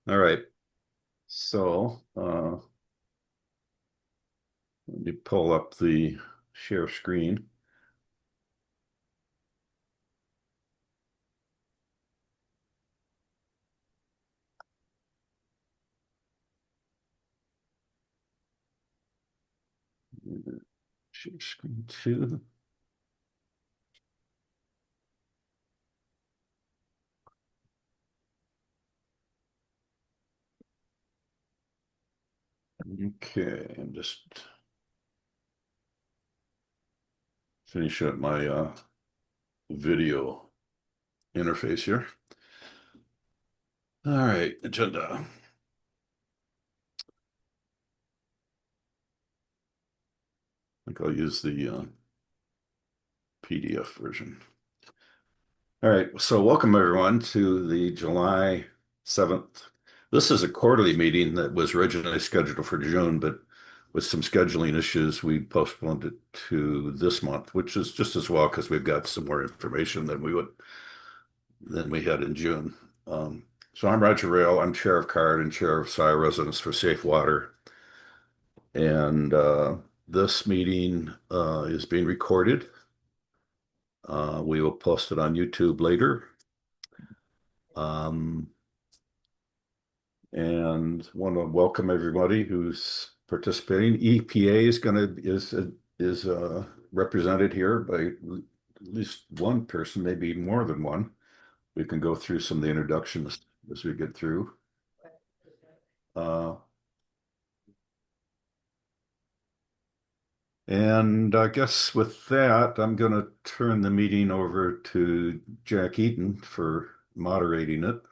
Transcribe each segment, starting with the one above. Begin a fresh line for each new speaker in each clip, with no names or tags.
All right. So let me pull up the share screen. Share screen two. Okay, I'm just finish up my video interface here. All right, agenda. I think I'll use the PDF version. All right, so welcome everyone to the July 7th. This is a quarterly meeting that was originally scheduled for June, but with some scheduling issues, we postponed it to this month, which is just as well because we've got some more information than we had in June. So I'm Roger Rayle. I'm chair of CARD and chair of SI Residents for Safe Water. And this meeting is being recorded. We will post it on YouTube later. And want to welcome everybody who's participating. EPA is represented here by at least one person, maybe more than one. We can go through some of the introductions as we get through. And I guess with that, I'm going to turn the meeting over to Jack Eaton for moderating it.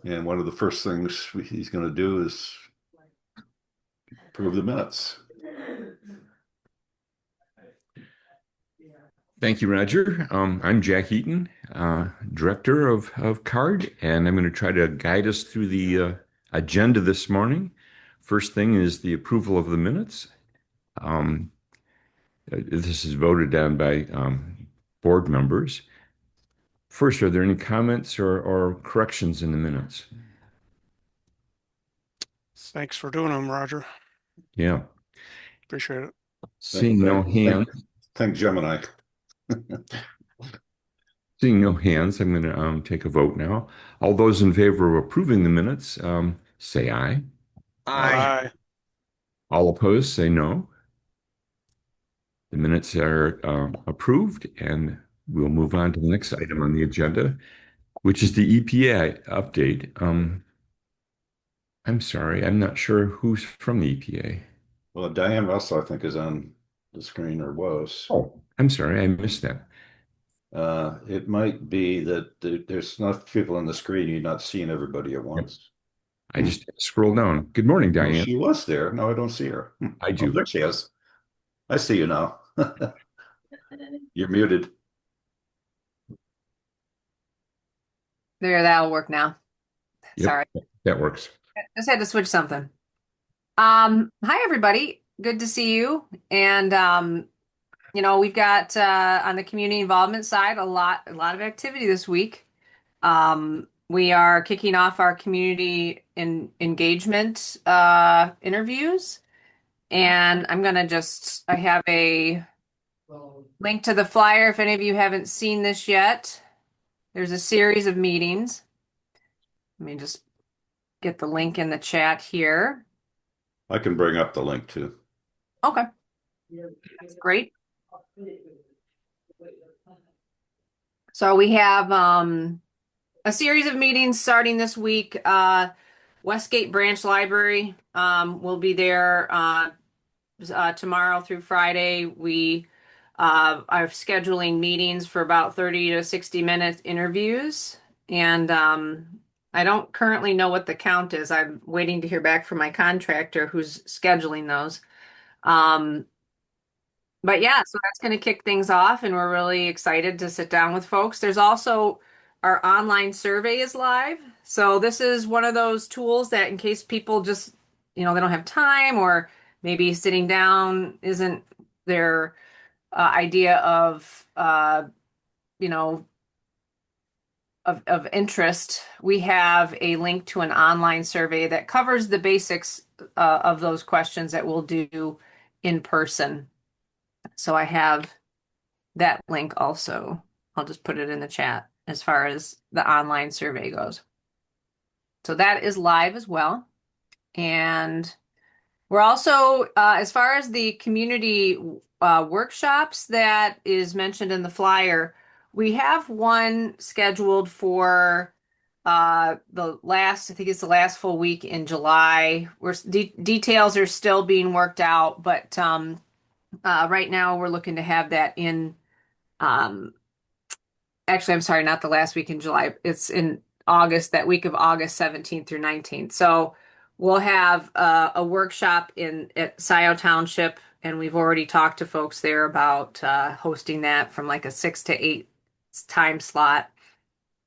And one of the first things he's going to do is approve the minutes.
Thank you, Roger. I'm Jack Eaton, director of CARD, and I'm going to try to guide us through the agenda this morning. First thing is the approval of the minutes. This is voted on by board members. First, are there any comments or corrections in the minutes?
Thanks for doing them, Roger.
Yeah.
Appreciate it.
Seeing no hands.
Thank Gemini.
Seeing no hands, I'm going to take a vote now. All those in favor of approving the minutes, say aye.
Aye.
All opposed, say no. The minutes are approved, and we'll move on to the next item on the agenda, which is the EPA update. I'm sorry, I'm not sure who's from the EPA.
Well, Diane Russell, I think, is on the screen or was.
Oh, I'm sorry, I missed that.
It might be that there's enough people on the screen, you're not seeing everybody at once.
I just scroll down. Good morning, Diane.
Well, she was there. No, I don't see her.
I do.
Oh, there she is. I see you now. You're muted.
There, that'll work now.
Yep,
Sorry.
that works.
Just had to switch something. Hi everybody. Good to see you. And we've got on the community involvement side a lot of activity this week. We are kicking off our community engagement interviews. And I'm gonna I have a link to the flyer if any of you haven't seen this yet. There's a series of meetings. Let me just get the link in the chat here.
I can bring up the link too.
Okay. That's great. So we have a series of meetings starting this week. Westgate Branch Library will be there tomorrow through Friday. We are scheduling meetings for about 30 to 60-minute interviews. And I don't currently know what the count is. I'm waiting to hear back from my contractor who's scheduling those. But yeah, so that's going to kick things off, and we're really excited to sit down with folks. There's also our online survey is live. So this is one of those tools that in case people just, they don't have time, or maybe sitting down isn't their idea of you know, of interest, we have a link to an online survey that covers the basics of those questions that we'll do in person. So I have that link also. I'll just put it in the chat as far as the online survey goes. So that is live as well. And we're also, as far as the community workshops that is mentioned in the flyer, we have one scheduled for the last, I think it's the last full week in July. Details are still being worked out, but right now we're looking to have that in, um, actually, I'm sorry, not the last week in July. It's in August, that week of August 17th through 19th. So we'll have a workshop at Scioto Township, and we've already talked to folks there about hosting that from like a 6 to 8 time slot.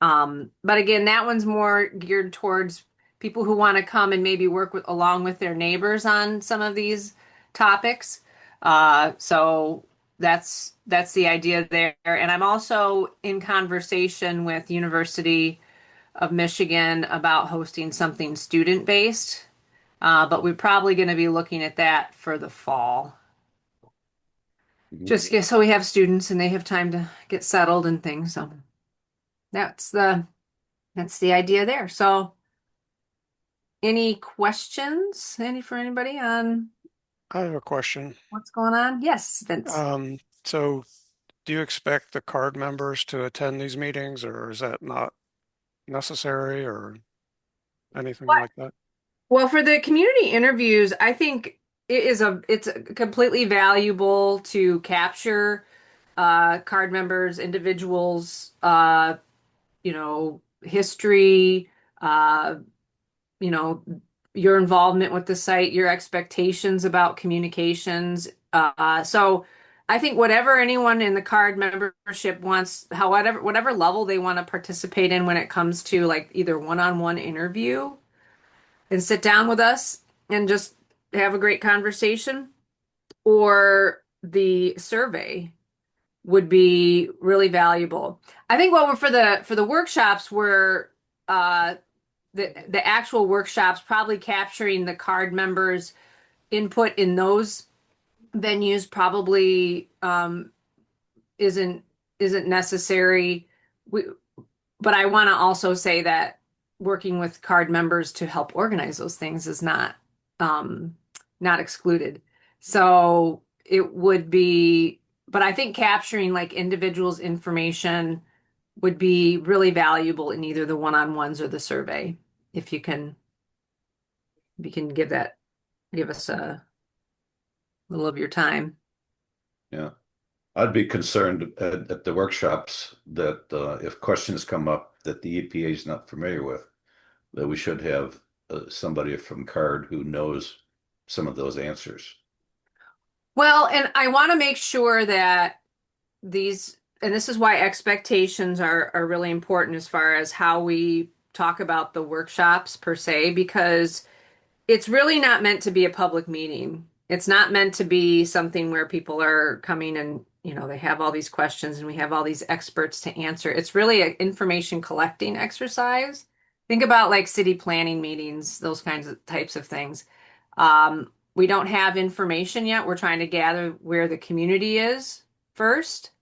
But again, that one's more geared towards people who want to come and maybe work along with their neighbors on some of these topics. So that's the idea there. And I'm also in conversation with University of Michigan about hosting something student-based. But we're probably going to be looking at that for the fall. Just so we have students and they have time to get settled and things. So that's the idea there. So any questions? For anybody on
I have a question.
what's going on? Yes, Vince.
So do you expect the card members to attend these meetings, or is that not necessary, or anything like that?
Well, for the community interviews, I think it's completely valuable to capture card members, individuals, history, uh, you know, your involvement with the site, your expectations about communications. So I think whatever anyone in the card membership wants, however, whatever level they want to participate in when it comes to like either one-on-one interview and sit down with us and just have a great conversation, or the survey would be really valuable. I think what we're for the workshops, we're the actual workshops, probably capturing the card members' input in those venues probably isn't necessary. But I want to also say that working with card members to help organize those things is not excluded. So it would be, but I think capturing like individuals' information would be really valuable in either the one-on-ones or the survey. If you can give us a little of your time.
Yeah. I'd be concerned at the workshops that if questions come up that the EPA is not familiar with, that we should have somebody from CARD who knows some of those answers.
Well, and I want to make sure that and this is why expectations are really important as far as how we talk about the workshops per se, because it's really not meant to be a public meeting. It's not meant to be something where people are coming and, they have all these questions and we have all these experts to answer. It's really an information collecting exercise. Think about like city planning meetings, those types of things. We don't have information yet. We're trying to gather where the community is first.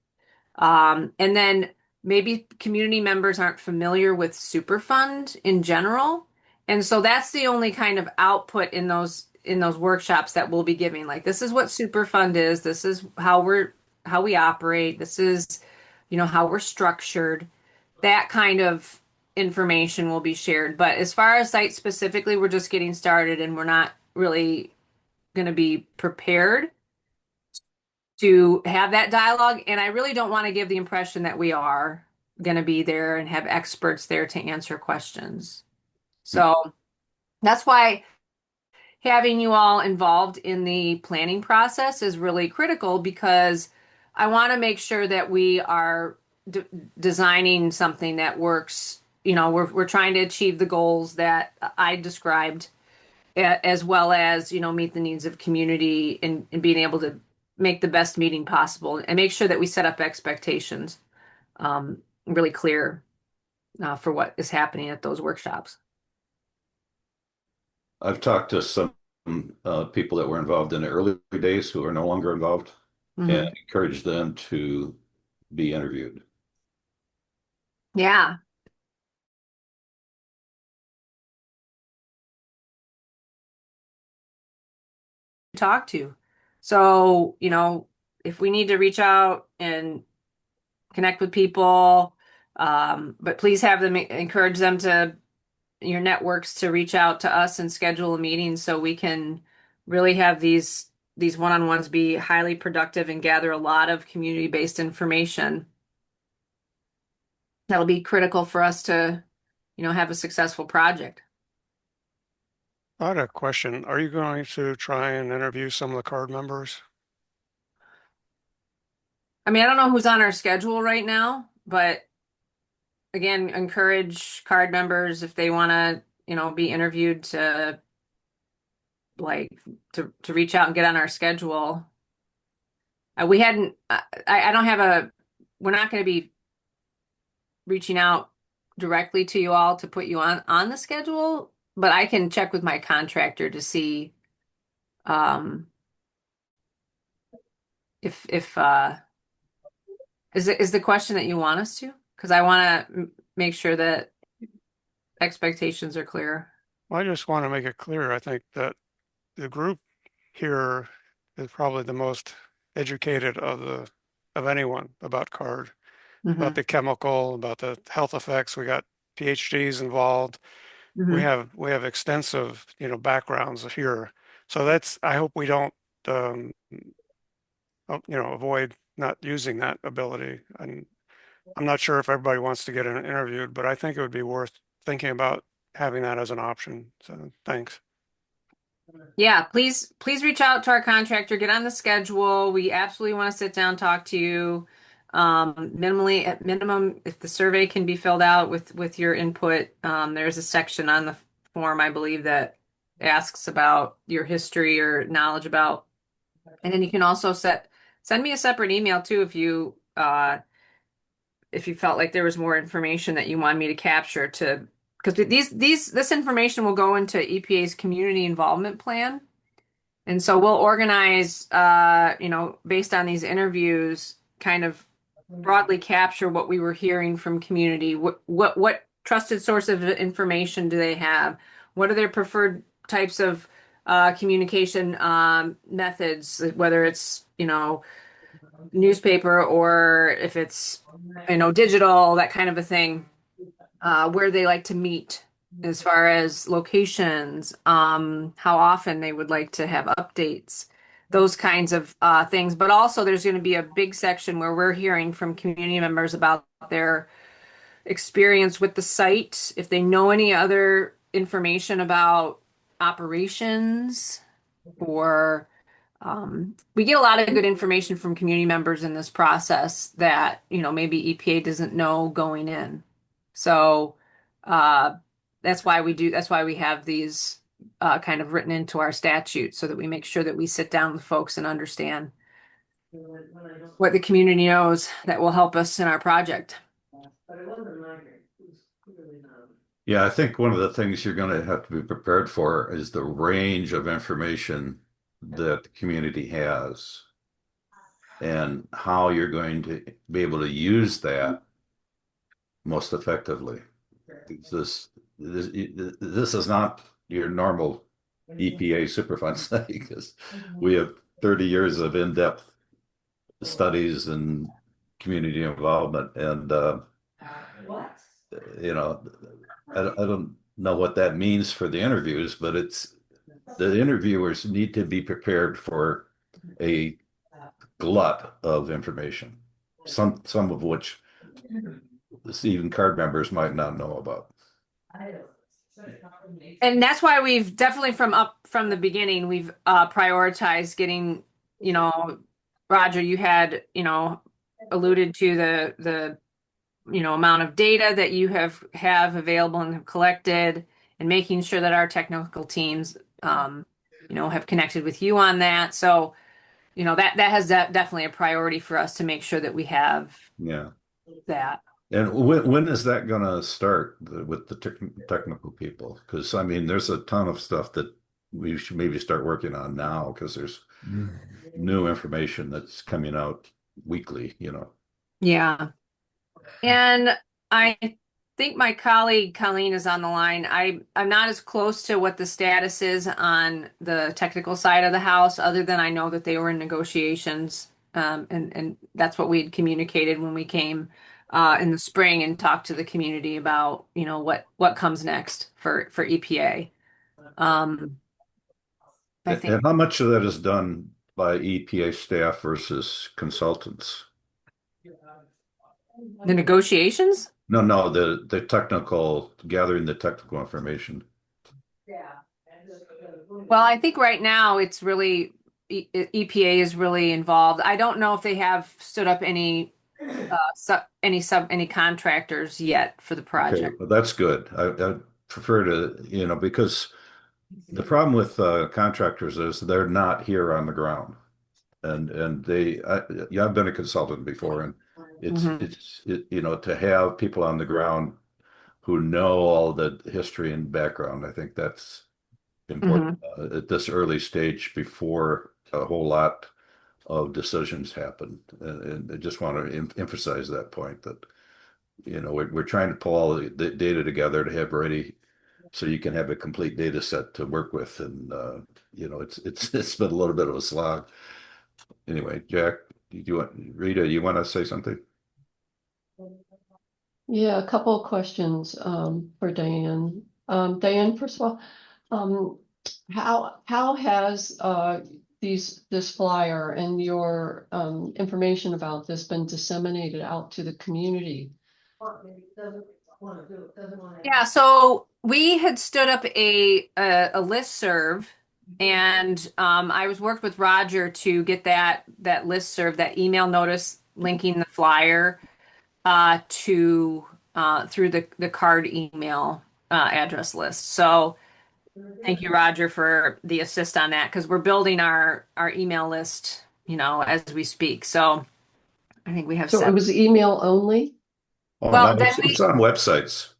And then maybe community members aren't familiar with Superfund in general. And so that's the only kind of output in those workshops that we'll be giving. Like, this is what Superfund is. This is how we operate. This is, how we're structured. That kind of information will be shared. But as far as site specifically, we're just getting started and we're not really going to be prepared to have that dialogue. And I really don't want to give the impression that we are going to be there and have experts there to answer questions. So that's why having you all involved in the planning process is really critical, because I want to make sure that we are designing something that works. We're trying to achieve the goals that I described, as well as, meet the needs of community and being able to make the best meeting possible and make sure that we set up expectations. really clear for what is happening at those workshops.
I've talked to some people that were involved in the early days who are no longer involved and encouraged them to be interviewed.
Yeah. Talk to. So, if we need to reach out and connect with people, but please have them encourage them to your networks to reach out to us and schedule a meeting so we can really have these one-on-ones be highly productive and gather a lot of community-based information. That'll be critical for us to, have a successful project.
I had a question. Are you going to try and interview some of the card members?
I mean, I don't know who's on our schedule right now, but again, encourage card members if they want to, be interviewed to to reach out and get on our schedule. We hadn't, I don't have we're not going to be reaching out directly to you all to put you on the schedule, but I can check with my contractor to see if is the question that you want us to? Because I want to make sure that expectations are clear.
Well, I just want to make it clear. I think that the group here is probably the most educated of anyone about card, about the chemical, about the health effects. We got PhDs involved. We have extensive, backgrounds here. So I hope we don't, avoid not using that ability. And I'm not sure if everybody wants to get interviewed, but I think it would be worth thinking about having that as an option. So thanks.
Yeah, please reach out to our contractor, get on the schedule. We absolutely want to sit down, talk to you. Minimally, at minimum, if the survey can be filled out with your input, there's a section on the form, I believe, that asks about your history or knowledge about. And then you can also send me a separate email too if you felt like there was more information that you wanted me to capture because this information will go into EPA's community involvement plan. And so we'll organize, based on these interviews, kind of broadly capture what we were hearing from community. What trusted source of information do they have? What are their preferred types of communication methods, whether it's, newspaper or if it's, digital, that kind of a thing, where they like to meet as far as locations, how often they would like to have updates, those kinds of things. But also there's going to be a big section where we're hearing from community members about their experience with the site, if they know any other information about operations or we get a lot of good information from community members in this process that, maybe EPA doesn't know going in. So that's why we have these kind of written into our statute so that we make sure that we sit down with folks and understand what the community knows that will help us in our project.
Yeah, I think one of the things you're going to have to be prepared for is the range of information that the community has and how you're going to be able to use that most effectively. This is not your normal EPA Superfund study because we have 30 years of in-depth studies and community involvement, and I don't know what that means for the interviews, but the interviewers need to be prepared for a glut of information, some of which even card members might not know about.
And that's why we've definitely from the beginning, we've prioritized getting, Roger, you had, alluded to the amount of data that you have available and have collected, and making sure that our technical teams, have connected with you on that. So, that has definitely a priority for us to make sure that we have,
Yeah,
that.
And when is that going to start with the technical people? Because I mean, there's a ton of stuff that we should maybe start working on now because there's new information that's coming out weekly, you know.
Yeah. And I think my colleague Colleen is on the line. I'm not as close to what the status is on the technical side of the house, other than I know that they were in negotiations. And that's what we had communicated when we came in the spring and talked to the community about, what comes next for EPA. I think
And how much of that is done by EPA staff versus consultants?
the negotiations.
No, no, the technical, gathering the technical information.
Well, I think right now it's really EPA is really involved. I don't know if they have stood up any any contractors yet for the
Okay,
project.
well, that's good. I prefer to, because the problem with contractors is they're not here on the ground. And yeah, I've been a consultant before, and
Mhm.
to have people on the ground who know all the history and background, I think that's important
Mhm.
at this early stage before a whole lot of decisions happen. And I just want to emphasize that point that, we're trying to pull all the data together to have ready so you can have a complete data set to work with. And, it's been a little bit of a slog. Anyway, Jack, Rita, you want to say something?
Yeah, a couple of questions for Diane. Diane, first of all, how has this flyer and your information about this been disseminated out to the community?
Yeah, so we had stood up a listserv, and I was worked with Roger to get that listserv, that email notice linking the flyer to through the card email address list. So thank you, Roger, for the assist on that, because we're building our email list, as we speak. So I think we have
So it was email only?
Oh, no,
well, then
it's on websites.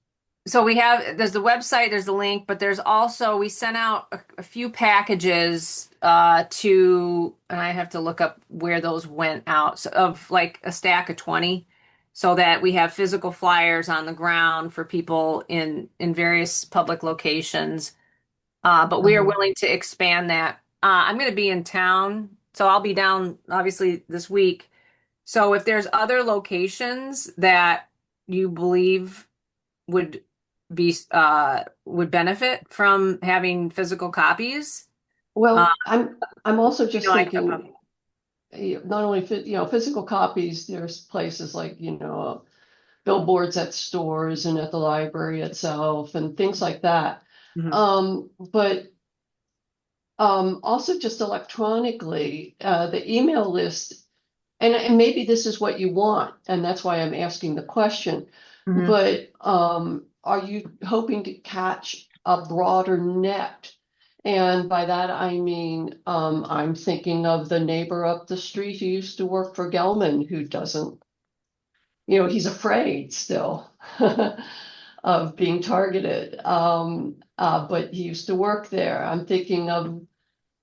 so there's the website, there's the link, but there's also, we sent out a few packages and I have to look up where those went out, so, of like a stack of 20, so that we have physical flyers on the ground for people in various public locations. But we are willing to expand that. I'm going to be in town, so I'll be down obviously this week. So if there's other locations that you believe would would benefit from having physical copies.
Well, I'm also just
I
thinking, not only physical copies, there's places like, billboards at stores and at the library itself and things like that. But also just electronically, the email list, and maybe this is what you want, and that's why I'm asking the question. But are you hoping to catch a broader net? And by that I mean, I'm thinking of the neighbor up the street who used to work for Gelman, who doesn't, he's afraid still of being targeted. But he used to work there. I'm thinking of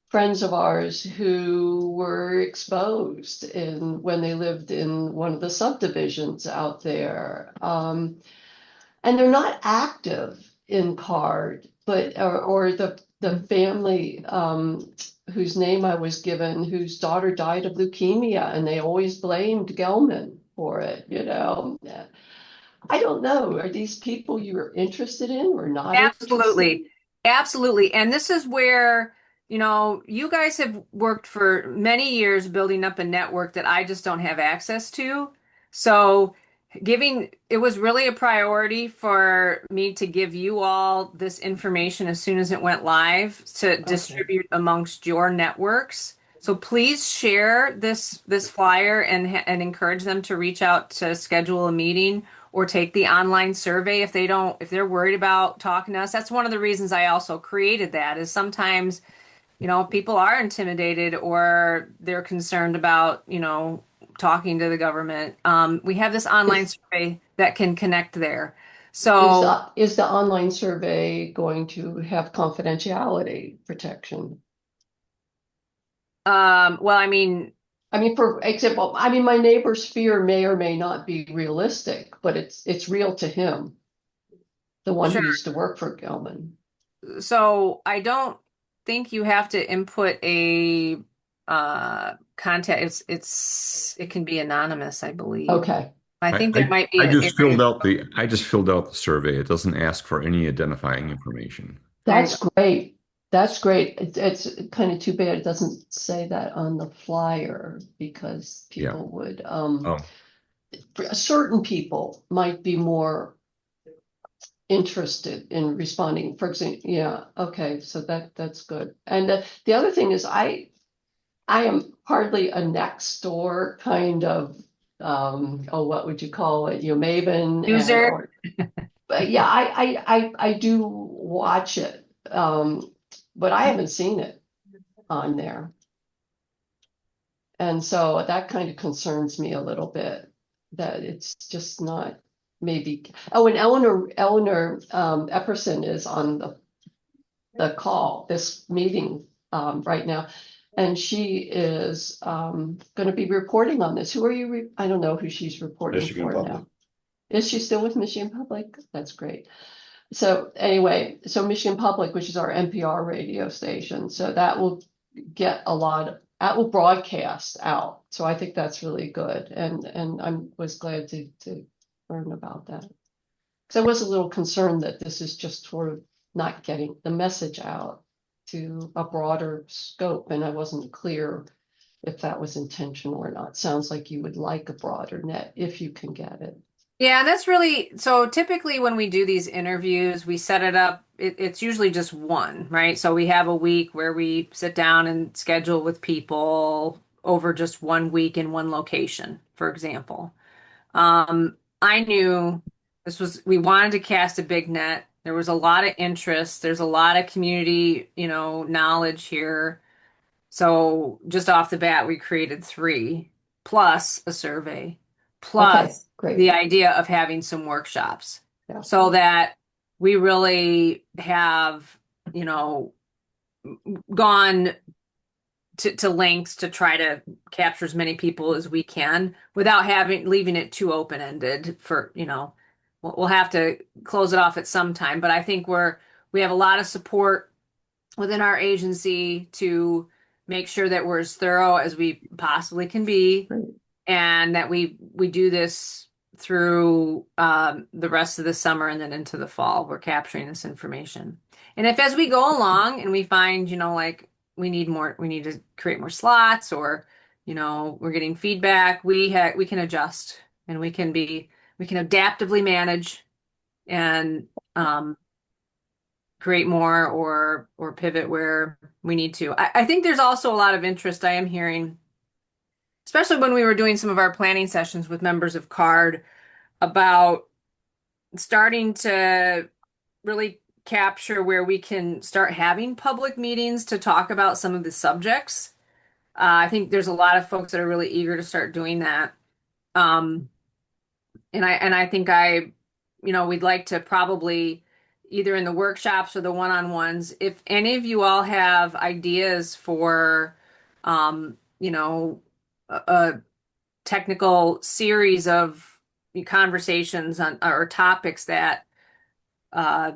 friends of ours who were exposed when they lived in one of the subdivisions out there. And they're not active in CARD, but or the family whose name I was given, whose daughter died of leukemia, and they always blamed Gelman for it, I don't know. Are these people you're interested in or not interested in?
Absolutely. Absolutely. And this is where, you guys have worked for many years building up a network that I just don't have access to. So it was really a priority for me to give you all this information as soon as it went live to distribute amongst your networks. So please share this flyer and encourage them to reach out to schedule a meeting or take the online survey if they're worried about talking to us. That's one of the reasons I also created that, is sometimes, people are intimidated or they're concerned about, talking to the government. We have this online
Is
survey that can connect there.
is
So,
is the online survey going to have confidentiality protection?
well, I mean,
I mean, for example, I mean, my neighbor's fear may or may not be realistic, but it's real to him, the one who
sure.
used to work for Gelman.
So I don't think you have to input a contact. It can be anonymous, I believe.
Okay,
I
I,
think there
I,
might be
I
an
just
area.
filled out the survey. It doesn't ask for any identifying information.
There you go.
that's great. That's great. It's kind of too bad it doesn't say that on the flyer because
Yeah.
people would,
Oh,
certain people might be more interested in responding. For example, yeah, okay, so that's good. And the other thing is I am hardly a next door kind of oh, what would you call it? You know, Maven and
User.
or but yeah, I do watch it. But I haven't seen it on there. And so that kind of concerns me a little bit that it's just not maybe. Oh, and Eleanor Epperson is on the call, this meeting right now. And she is going to be reporting on this. Who are you? I don't know who she's reporting
Michigan
for
Public.
now. Is she still with Michigan Public? That's great. So anyway, so Michigan Public, which is our NPR radio station, so that will get that will broadcast out. So I think that's really good. And I was glad to learn about that. Because I was a little concerned that this is just sort of not getting the message out to a broader scope, and I wasn't clear if that was intentional or not. Sounds like you would like a broader net if you can get it.
Yeah, that's really so typically when we do these interviews, we set it up, it's usually just one, right? So we have a week where we sit down and schedule with people over just 1 week in one location, for example. I knew we wanted to cast a big net. There was a lot of interest. There's a lot of community, knowledge here. So just off the bat, we created three plus a survey,
Okay,
plus
great.
the idea of having some workshops
Yeah.
so that we really have, gone to lengths to try to capture as many people as we can without leaving it too open-ended for, we'll have to close it off at some time. But I think we have a lot of support within our agency to make sure that we're as thorough as we possibly can be,
Great.
and that we do this through the rest of the summer and then into the fall. We're capturing this information. And if as we go along and we find, like we need to create more slots, or, we're getting feedback, we can adjust, and we can adaptively manage and create more or pivot where we need to. I think there's also a lot of interest I am hearing, especially when we were doing some of our planning sessions with members of CARD, about starting to really capture where we can start having public meetings to talk about some of the subjects. I think there's a lot of folks that are really eager to start doing that. And I think we'd like to probably either in the workshops or the one-on-ones, if any of you all have ideas for, a technical series of conversations on or topics that uh,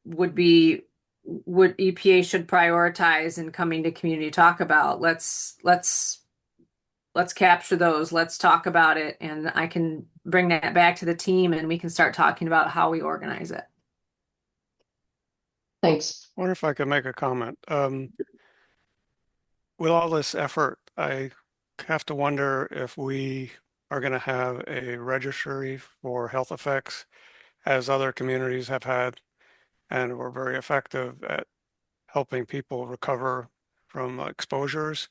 would EPA should prioritize in coming to community talk about. Let's capture those. Let's talk about it, and I can bring that back to the team, and we can start talking about how we organize it.
Thanks.
I wonder if I could make a comment. With all this effort, I have to wonder if we are going to have a registry for health effects, as other communities have had, and were very effective at helping people recover from exposures.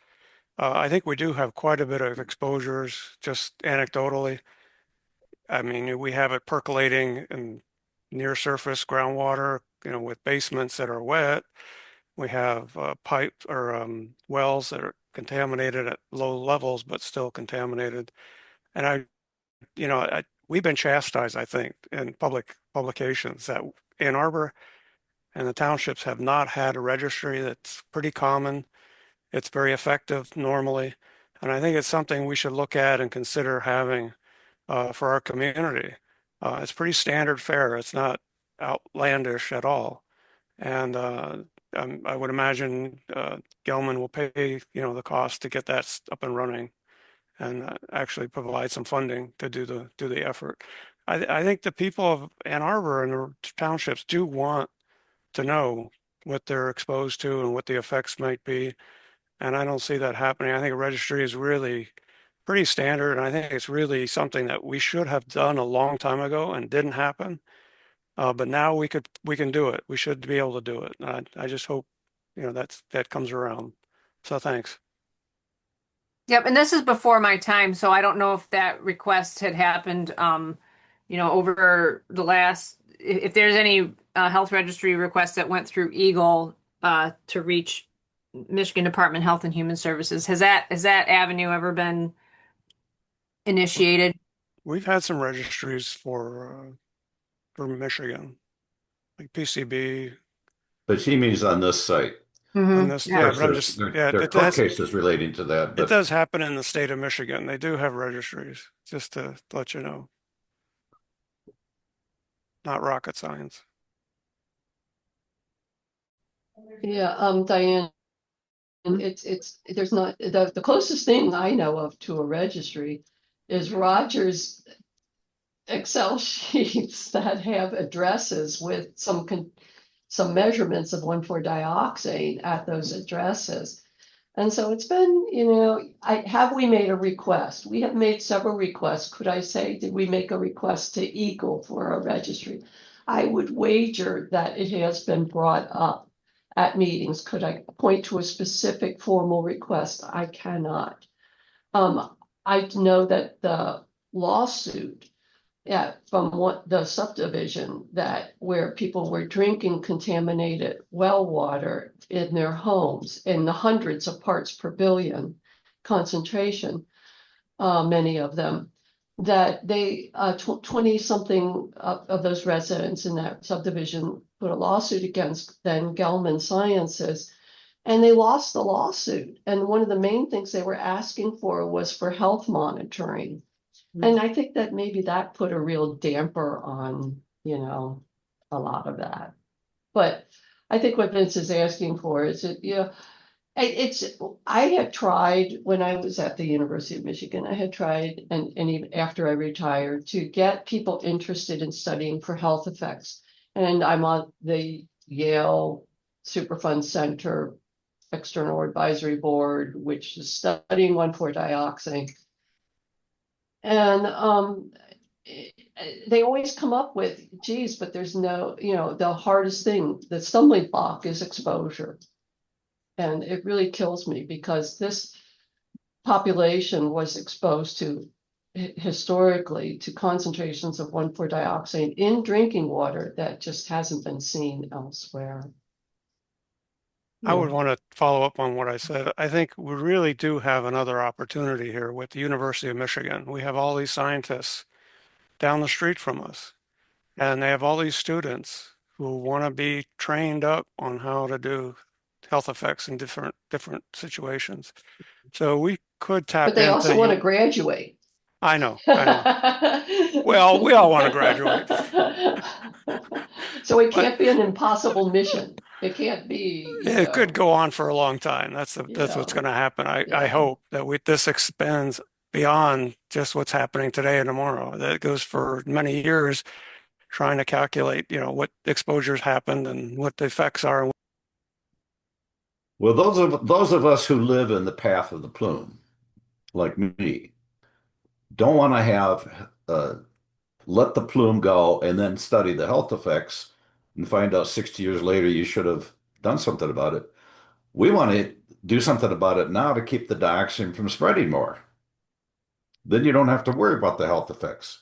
I think we do have quite a bit of exposures, just anecdotally. I mean, we have it percolating in near surface groundwater, with basements that are wet. We have pipes or wells that are contaminated at low levels, but still contaminated. And we've been chastised, I think, in publications that Ann Arbor and the townships have not had a registry. That's pretty common. It's very effective normally. And I think it's something we should look at and consider having for our community. It's pretty standard fare. It's not outlandish at all. And I would imagine Gelman will pay, the cost to get that up and running and actually provide some funding to do the effort. I think the people of Ann Arbor and the townships do want to know what they're exposed to and what the effects might be. And I don't see that happening. I think a registry is really pretty standard. And I think it's really something that we should have done a long time ago and didn't happen. But now we can do it. We should be able to do it. I just hope, that comes around. So thanks.
Yep, and this is before my time, so I don't know if that request had happened, over the last, if there's any health registry requests that went through EGLE to reach Michigan Department of Health and Human Services. Has that avenue ever been initiated?
We've had some registries for Michigan, like PCB.
But she means on this site.
On this,
Yeah.
but I'm just,
There are court cases relating to that.
It
But
does happen in the state of Michigan. They do have registries, just to let you know. Not rocket science.
Yeah, Diane, there's not, the closest thing I know of to a registry is Rogers Excel sheets that have addresses with some measurements of 1,4-dioxane at those addresses. And so it's been, have we made a request? We have made several requests. Could I say, did we make a request to EGLE for a registry? I would wager that it has been brought up at meetings. Could I point to a specific formal request? I cannot. I know that the lawsuit from the subdivision where people were drinking contaminated well water in their homes in the hundreds of parts per billion concentration, many of them, that they 20 something of those residents in that subdivision put a lawsuit against then Gelman Sciences, and they lost the lawsuit. And one of the main things they were asking for was for health monitoring. And I think that maybe that put a real damper on, a lot of that. But I think what Vince is asking for is, I had tried when I was at the University of Michigan, I had tried, and even after I retired, to get people interested in studying for health effects. And I'm on the Yale Superfund Center External Advisory Board, which is studying 1,4-dioxane. And they always come up with, geez, but there's no, the hardest thing, the stumbling block is exposure. And it really kills me because this population was exposed to, historically, to concentrations of 1,4-dioxane in drinking water that just hasn't been seen elsewhere.
I would want to follow up on what I said. I think we really do have another opportunity here with the University of Michigan. We have all these scientists down the street from us, and they have all these students who want to be trained up on how to do health effects in different situations. So we could tap
But they
into
also want to graduate.
I know. Well, we all want to graduate.
So it can't be an impossible mission. It can't be.
It could go on for a long time. That's what's going to happen. I hope that this expands beyond just what's happening today and tomorrow. That it goes for many years, trying to calculate, what exposures happened and what the effects are.
well, those of us who live in the path of the plume, like me, don't want to have let the plume go and then study the health effects and find out 60 years later you should have done something about it. We want to do something about it now to keep the dioxin from spreading more. Then you don't have to worry about the health effects.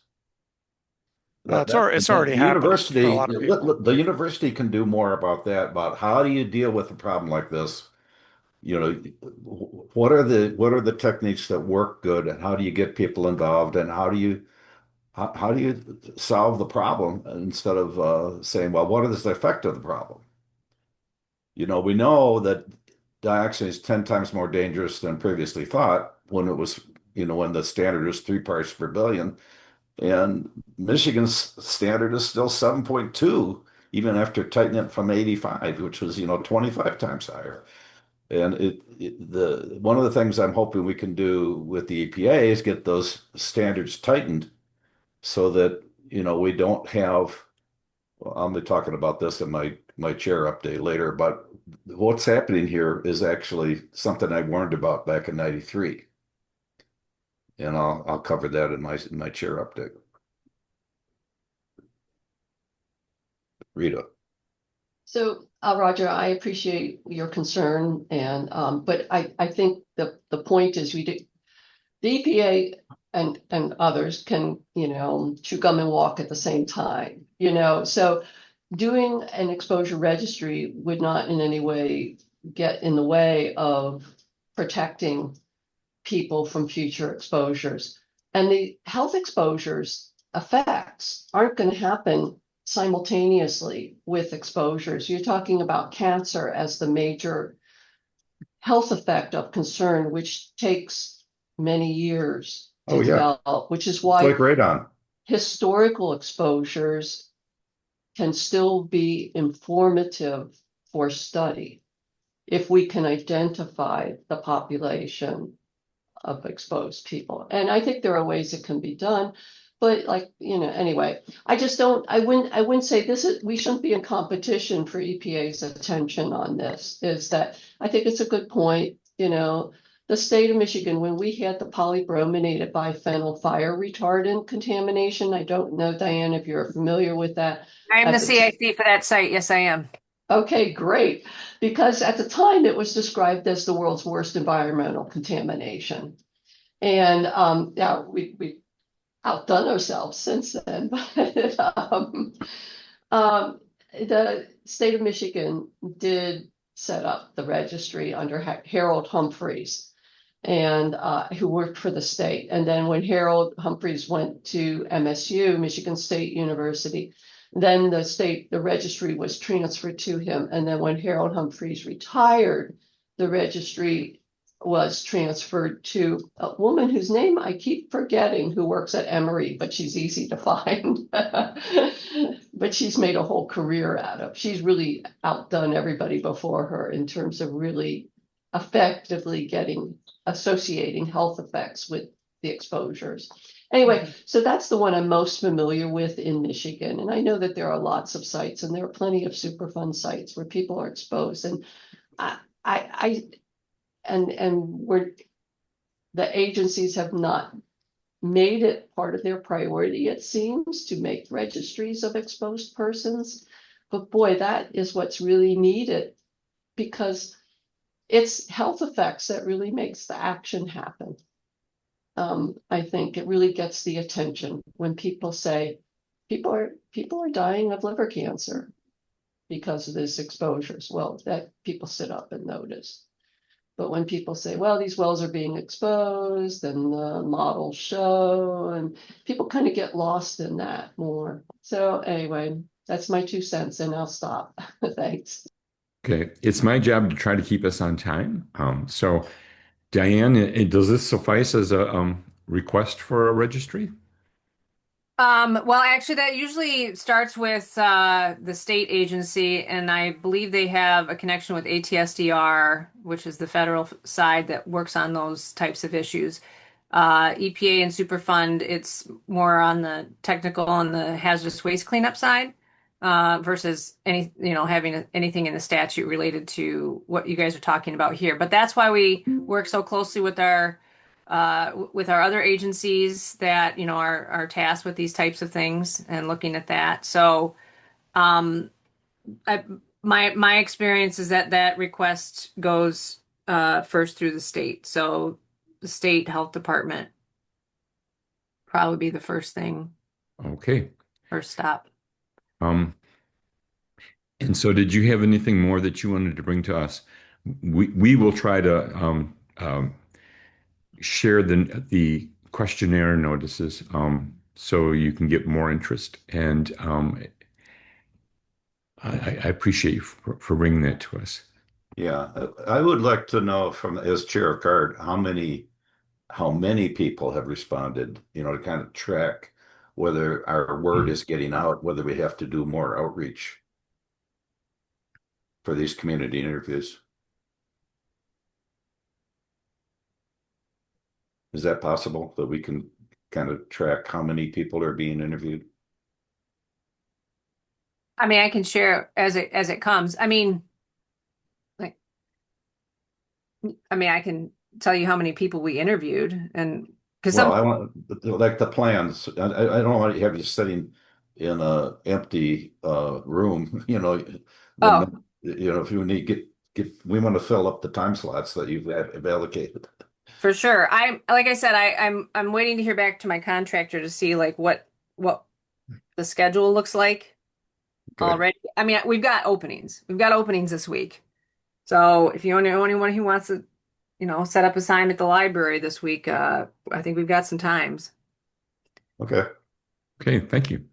It's already happened for a lot of people.
The university can do more about that, about how do you deal with a problem like this you know, what are the techniques that work good, and how do you get people involved, and how do you solve the problem instead of saying, well, what is the effect of the problem? We know that dioxin is 10 times more dangerous than previously thought when it was, when the standard was 3 parts per billion. And Michigan's standard is still 7.2, even after tightening it from 85, which was, 25 times higher. And the one of the things I'm hoping we can do with the EPA is get those standards tightened so that, we don't have, well, I'll be talking about this in my chair update later, but what's happening here is actually something I warned about back in 93. And I'll cover that in my chair update. Rita.
So, Roger, I appreciate your concern, and but I think the point is the EPA and others can chew gum and walk at the same time. So doing an exposure registry would not in any way get in the way of protecting people from future exposures, and the health exposures effects aren't going to happen simultaneously with exposures. You're talking about cancer as the major health effect of concern, which takes many years to develop, which is why
like radon.
Historical exposures can still be informative for study if we can identify the population of exposed people. And I think there are ways it can be done. But anyway, I wouldn't say we shouldn't be in competition for EPA's attention on this. Is that I think it's a good point. The state of Michigan, when we had the polybrominated biphenyl fire retardant contamination, I don't know, Diane, if you're familiar with that.
I am the CIC for that site. Yes, I am.
Okay, great. Because at the time it was described as the world's worst environmental contamination. And yeah, we outdone ourselves since then. But the state of Michigan did set up the registry under Harold Humphreys, and who worked for the state. And then when Harold Humphreys went to MSU, Michigan State University, then the registry was transferred to him. And then when Harold Humphreys retired, the registry was transferred to a woman whose name I keep forgetting, who works at Emory, but she's easy to find. But she's made a whole career out of. She's really outdone everybody before her in terms of really effectively associating health effects with the exposures. Anyway, so that's the one I'm most familiar with in Michigan. And I know that there are lots of sites, and there are plenty of Superfund sites where people are exposed. And the agencies have not made it part of their priority, it seems, to make registries of exposed persons. But boy, that is what's really needed, because it's health effects that really makes the action happen. I think it really gets the attention when people say people are dying of liver cancer because of this exposures. Well, that people sit up and notice. But when people say, well, these wells are being exposed and the models show, and people kind of get lost in that more. So anyway, that's my 2 cents, and I'll stop. Thanks.
Okay, it's my job to try to keep us on time. So Diane, does this suffice as a request for a registry?
Well, actually, that usually starts with the state agency, and I believe they have a connection with ATSDR, which is the federal side that works on those types of issues. EPA and Superfund, it's more on the technical and the hazardous waste cleanup side, versus having anything in the statute related to what you guys are talking about here. But that's why we work so closely with our other agencies that are tasked with these types of things and looking at that. So my experience is that request goes first through the state. So the state health department probably be the first thing.
Okay.
First stop.
And so did you have anything more that you wanted to bring to us? we will try to share the questionnaire notices so you can get more interest. And I appreciate you for bringing that to us.
Yeah, I would like to know from as chair of CARD how many people have responded, to kind of track whether our word is getting out, whether we have to do more outreach for these community interviews. Is that possible that we can kind of track how many people are being interviewed?
I mean, I can share as it comes. Like, I can tell you how many people we interviewed, and because
Well,
some,
I want like the plans. I don't want to have you sitting in a empty room,
oh,
when if you need we want to fill up the time slots that have allocated.
for sure. Like I said, I'm waiting to hear back to my contractor to see like what the schedule looks like
Okay.
already. I mean, we've got openings. We've got openings this week. So if you know anyone who wants to, set up a sign at the library this week, I think we've got some times.
Okay.
Okay, thank you.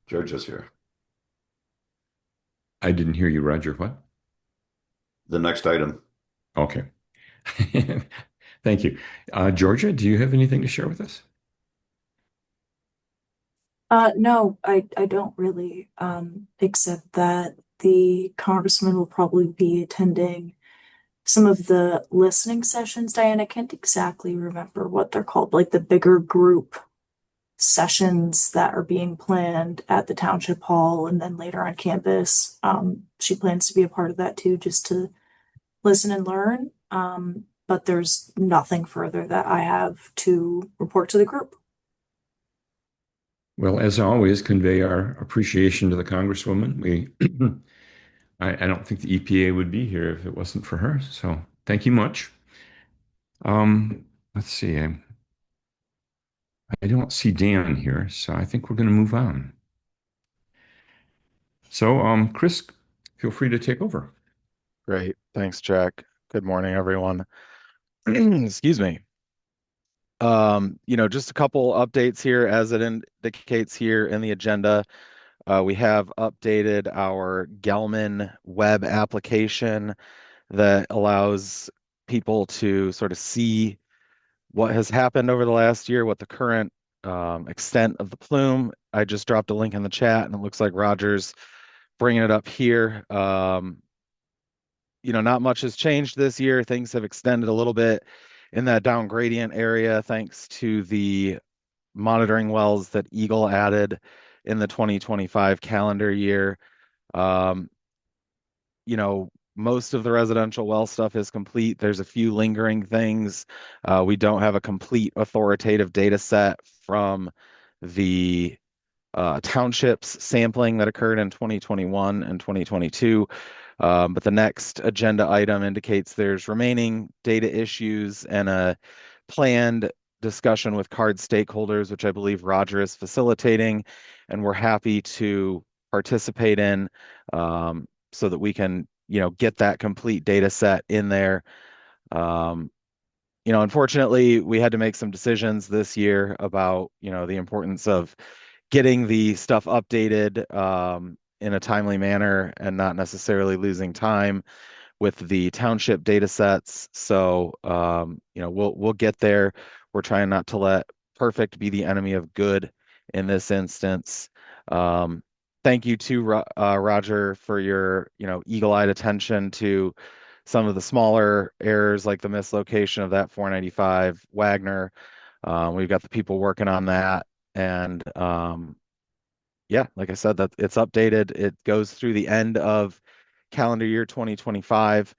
George is here.
I didn't hear you, Roger. What?
The next item.
Okay. Thank you. Georgia, do you have anything to share with us?
No, I don't really, except that the congressman will probably be attending some of the listening sessions. Diane, I can't exactly remember what they're called, like the bigger group sessions that are being planned at the township hall and then later on campus. She plans to be a part of that too, just to listen and learn. But there's nothing further that I have to report to the group.
Well, as always, convey our appreciation to the Congresswoman. I don't think the EPA would be here if it wasn't for her. So thank you much. Let's see. I don't see Dan here, so I think we're going to move on. So, Chris, feel free to take over.
Great. Thanks, Jack. Good morning, everyone. Excuse me. Just a couple updates here as it indicates here in the agenda. We have updated our Gelman web application that allows people to sort of see what has happened over the last year, what the current extent of the plume. I just dropped a link in the chat, and it looks like Roger's bringing it up here. Not much has changed this year. Things have extended a little bit in that down gradient area thanks to the monitoring wells that EGLE added in the 2025 calendar year. Most of the residential well stuff is complete. There's a few lingering things. We don't have a complete authoritative data set from the townships sampling that occurred in 2021 and 2022. But the next agenda item indicates there's remaining data issues and a planned discussion with CARD stakeholders, which I believe Roger is facilitating, and we're happy to participate in so that we can, get that complete data set in there. Unfortunately, we had to make some decisions this year about, the importance of getting the stuff updated in a timely manner and not necessarily losing time with the township data sets. So, we'll get there. We're trying not to let perfect be the enemy of good in this instance. Thank you to Roger for your, eagle-eyed attention to some of the smaller errors like the mislocation of that 495 Wagner. We've got the people working on that. And yeah, like I said, that it's updated. It goes through the end of calendar year 2025.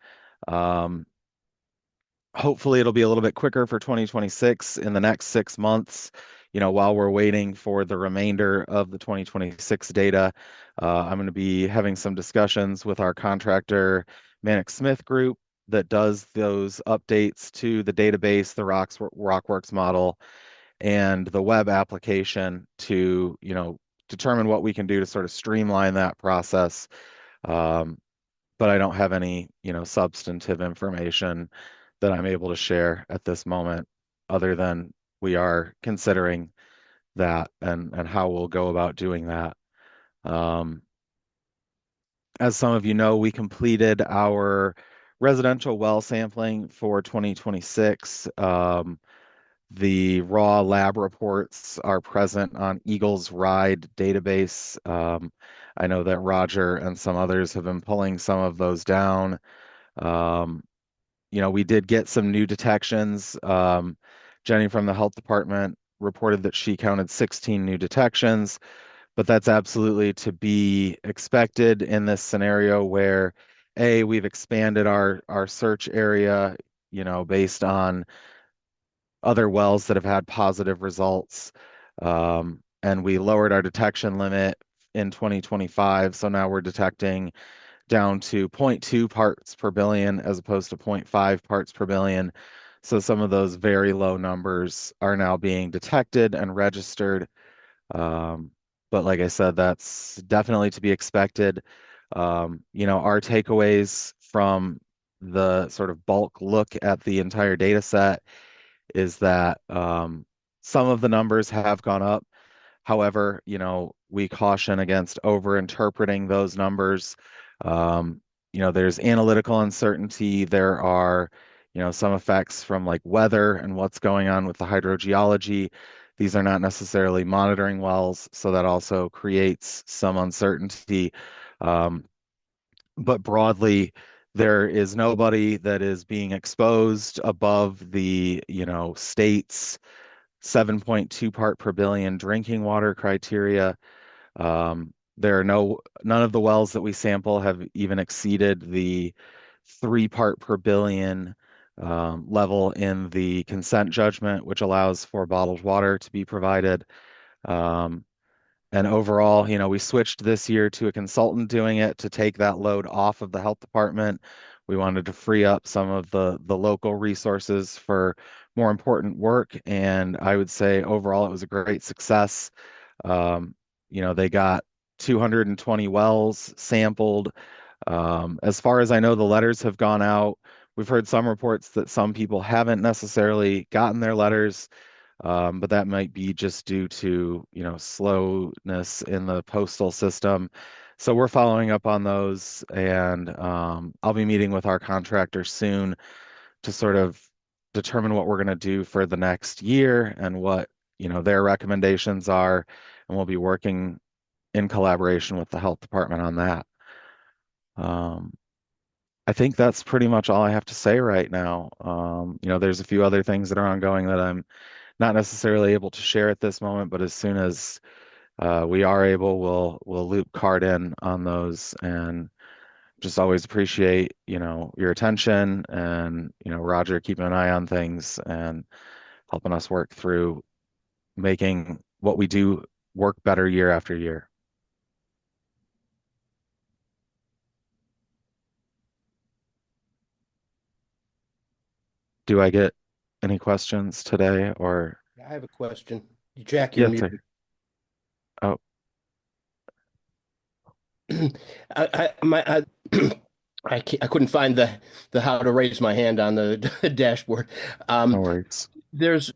Hopefully it'll be a little bit quicker for 2026 in the next 6 months, while we're waiting for the remainder of the 2026 data. I'm going to be having some discussions with our contractor, Manic Smith Group, that does those updates to the database, the Rockworks model, and the web application to, determine what we can do to sort of streamline that process. but I don't have any, substantive information that I'm able to share at this moment, other than we are considering that and how we'll go about doing that. As some of you know, we completed our residential well sampling for 2026. The raw lab reports are present on EGLE's RIDE database. I know that Roger and some others have been pulling some of those down. We did get some new detections. Jenny from the health department reported that she counted 16 new detections, but that's absolutely to be expected in this scenario where we've expanded our search area, based on other wells that have had positive results. And we lowered our detection limit in 2025. So now we're detecting down to 0.2 parts per billion as opposed to 0.5 parts per billion. So some of those very low numbers are now being detected and registered. But like I said, that's definitely to be expected. Our takeaways from the sort of bulk look at the entire data set is that some of the numbers have gone up. However, we caution against over-interpreting those numbers. There's analytical uncertainty. There are, some effects from like weather and what's going on with the hydrogeology. These are not necessarily monitoring wells, so that also creates some uncertainty. But broadly, there is nobody that is being exposed above the, state's 7.2 part per billion drinking water criteria. There are none of the wells that we sample have even exceeded the 3 part per billion level in the consent judgment, which allows for bottled water to be provided. And overall, we switched this year to a consultant doing it to take that load off of the health department. We wanted to free up some of the local resources for more important work. And I would say overall, it was a great success. They got 220 wells sampled. As far as I know, the letters have gone out. We've heard some reports that some people haven't necessarily gotten their letters. But that might be just due to, slowness in the postal system. So we're following up on those, and I'll be meeting with our contractor soon to sort of determine what we're going to do for the next year and what, their recommendations are, and we'll be working in collaboration with the health department on that. I think that's pretty much all I have to say right now. There's a few other things that are ongoing that I'm not necessarily able to share at this moment, but as soon as we are able, we'll loop card in on those, and just always appreciate, your attention and, Roger keeping an eye on things and helping us work through making what we do work better year after year. Do I get any questions today or?
I have a question. Jack, you're
Yes, sir.
muted.
Oh,
I couldn't find the how to raise my hand on the dashboard.
no worries.
There's,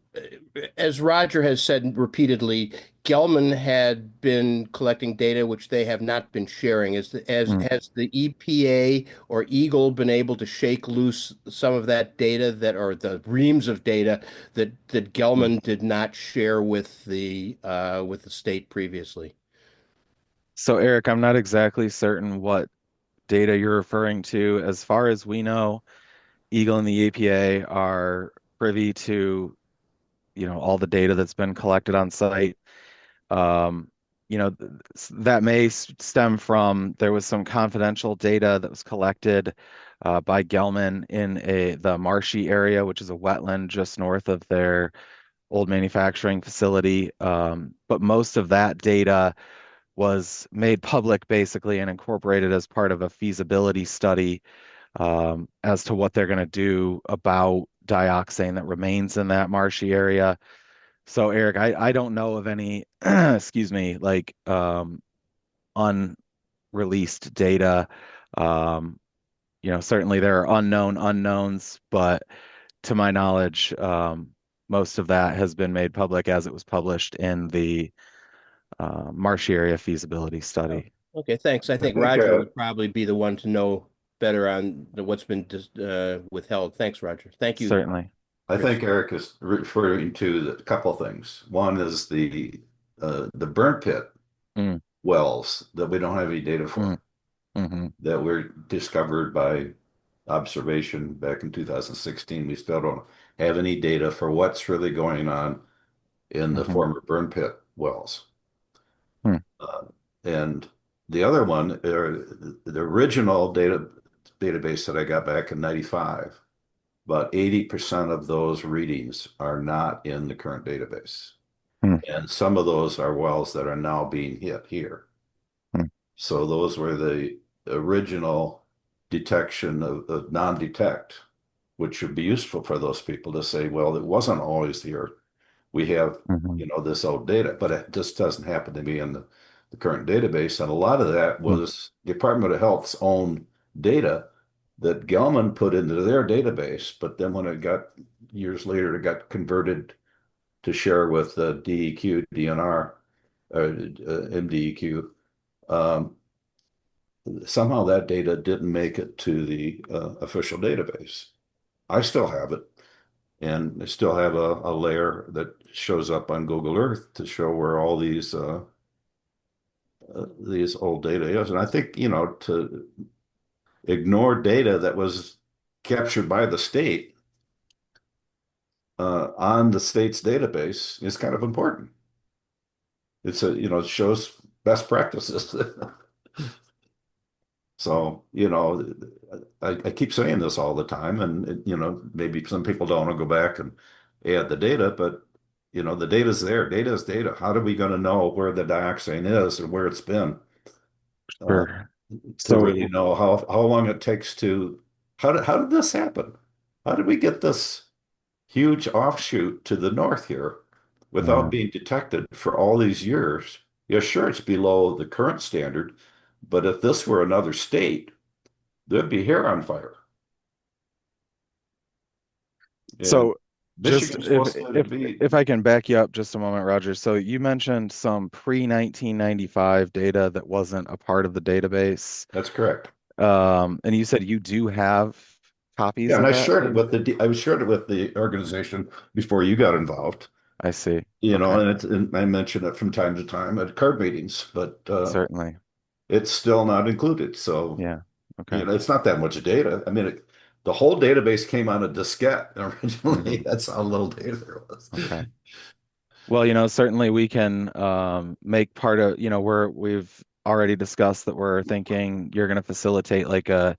as Roger has said repeatedly, Gelman had been collecting data which they have not been sharing. Has the EPA or EGLE been able to shake loose some of that data or the reams of data that Gelman did not share with the state previously?
So Eric, I'm not exactly certain what data you're referring to. As far as we know, EGLE and the EPA are privy to, all the data that's been collected on site. That may stem from there was some confidential data that was collected by Gelman in the marshy area, which is a wetland just north of their old manufacturing facility. But most of that data was made public basically and incorporated as part of a feasibility study as to what they're going to do about dioxane that remains in that marshy area. So Eric, I don't know of any, excuse me, like unreleased data. certainly there are unknown unknowns, but to my knowledge, most of that has been made public as it was published in the marshy area feasibility study.
Okay, thanks. I think
think,
Roger would probably be the one to know better on what's been withheld. Thanks, Roger. Thank you.
Certainly.
I
Chris.
think Eric is referring to a couple things. One is the burn pit
Mm,
wells that we don't have any data for,
hmm
that were discovered by observation back in 2016. We still don't have any data for what's really going on in the
hmm
former burn pit wells.
Hmm.
And the other one, the original database that I got back in 95, about 80% of those readings are not in the current database.
Hmm.
And some of those are wells that are now being hit here.
Hmm.
So those were the original detection of non-detect, which should be useful for those people to say, well, it wasn't always here. We have,
hmm
this old data, but it just doesn't happen to be in the current database. And a lot of that was Department of Health's own data that Gelman put into their database. But then when it got years later, it got converted to share with DEQ, DNR, MDEQ. Um, Somehow that data didn't make it to the official database. I still have it, and I still have a layer that shows up on Google Earth to show where all these old data is. And I think, to ignore data that was captured by the state on the state's database is kind of important. It shows best practices. So, I keep saying this all the time, and maybe some people don't want to go back and add the data, but the data's there. Data is data. How are we going to know where the dioxane is and where it's been?
Sure.
To
So,
really know how long it takes to how did this happen? How did we get this huge offshoot to the north here without being detected for all these years? Yeah, sure, it's below the current standard, but if this were another state, there'd be hair on fire. And
so just
Michigan's supposed to be,
if I can back you up just a moment, Roger. So you mentioned some pre-1995 data that wasn't a part of the database.
that's correct.
And you said you do have copies
Yeah, and
of
I
that
shared it
data?
with I shared it with the organization before you got involved.
I see. Okay.
And I mention it from time to time at card meetings, but
Certainly.
it's still not included. So,
Yeah. Okay.
it's not that much data. I mean, the whole database came on a diskette originally.
Mhm.
That's how little data there was.
Okay. Well, certainly we can make part of, we've already discussed that we're thinking you're going to facilitate like a,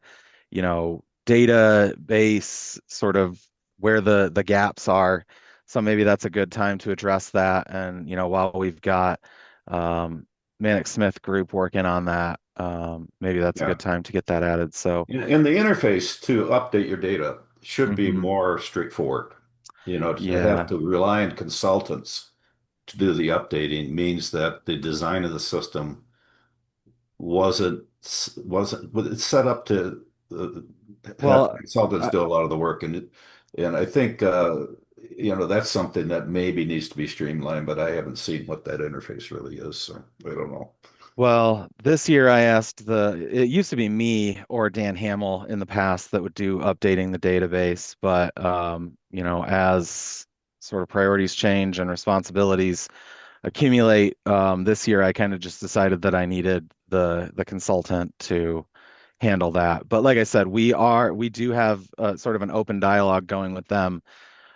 database sort of where the gaps are. So maybe that's a good time to address that. And, while we've got Manic Smith group working on that, maybe that's a
Yeah.
good time to get that added. So,
And the interface to update your data should be
mhm.
more straightforward. To have
Yeah.
to rely on consultants to do the updating means that the design of the system wasn't it's set up to have
Well,
consultants do a lot of the work, and I think that's something that maybe needs to be streamlined, but I haven't seen what that interface really is, so I don't know.
Well, this year I asked it used to be me or Dan Hamill in the past that would do updating the database, but as sort of priorities change and responsibilities accumulate, this year I kind of just decided that I needed the consultant to handle that. But like I said, we do have sort of an open dialogue going with them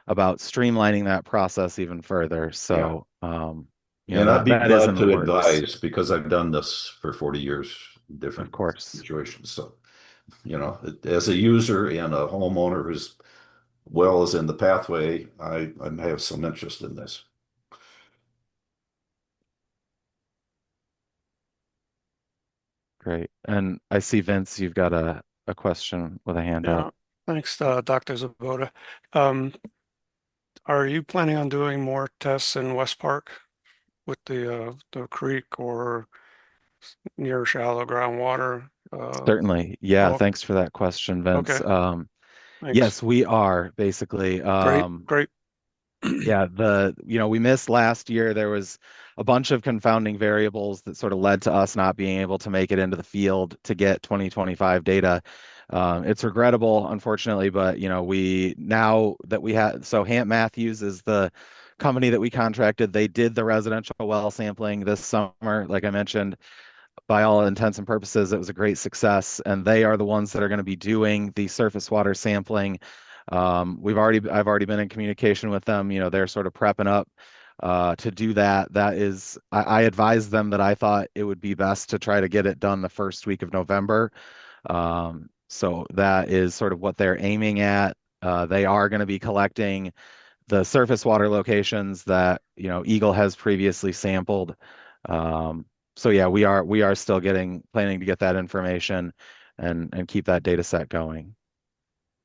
about streamlining that process even further.
Yeah.
So,
And I'd be
that is
glad
in the
to
works,
advise because I've done this for 40 years in
of
different
course.
situations. So, as a user and a homeowner who's well is in the pathway, I have some interest in this.
Great. And I see, Vince, you've got a question with a hand up.
Yeah, thanks, Dr. Svoboda. Um, are you planning on doing more tests in West Park with the creek or near shallow groundwater?
Certainly. Yeah,
Oh,
thanks for that question, Vince.
okay, thanks.
Yes, we are basically.
Great, great.
Yeah, we missed last year. There was a bunch of confounding variables that sort of led to us not being able to make it into the field to get 2025 data. It's regrettable, unfortunately, but we now that we had, so Hant Matthews is the company that we contracted. They did the residential well sampling this summer, like I mentioned. By all intents and purposes, it was a great success, and they are the ones that are going to be doing the surface water sampling. I've already been in communication with them. They're sort of prepping up to do that. I advised them that I thought it would be best to try to get it done the first week of November. So that is sort of what they're aiming at. They are going to be collecting the surface water locations that EGLE has previously sampled. So yeah, we are still planning to get that information and keep that data set going.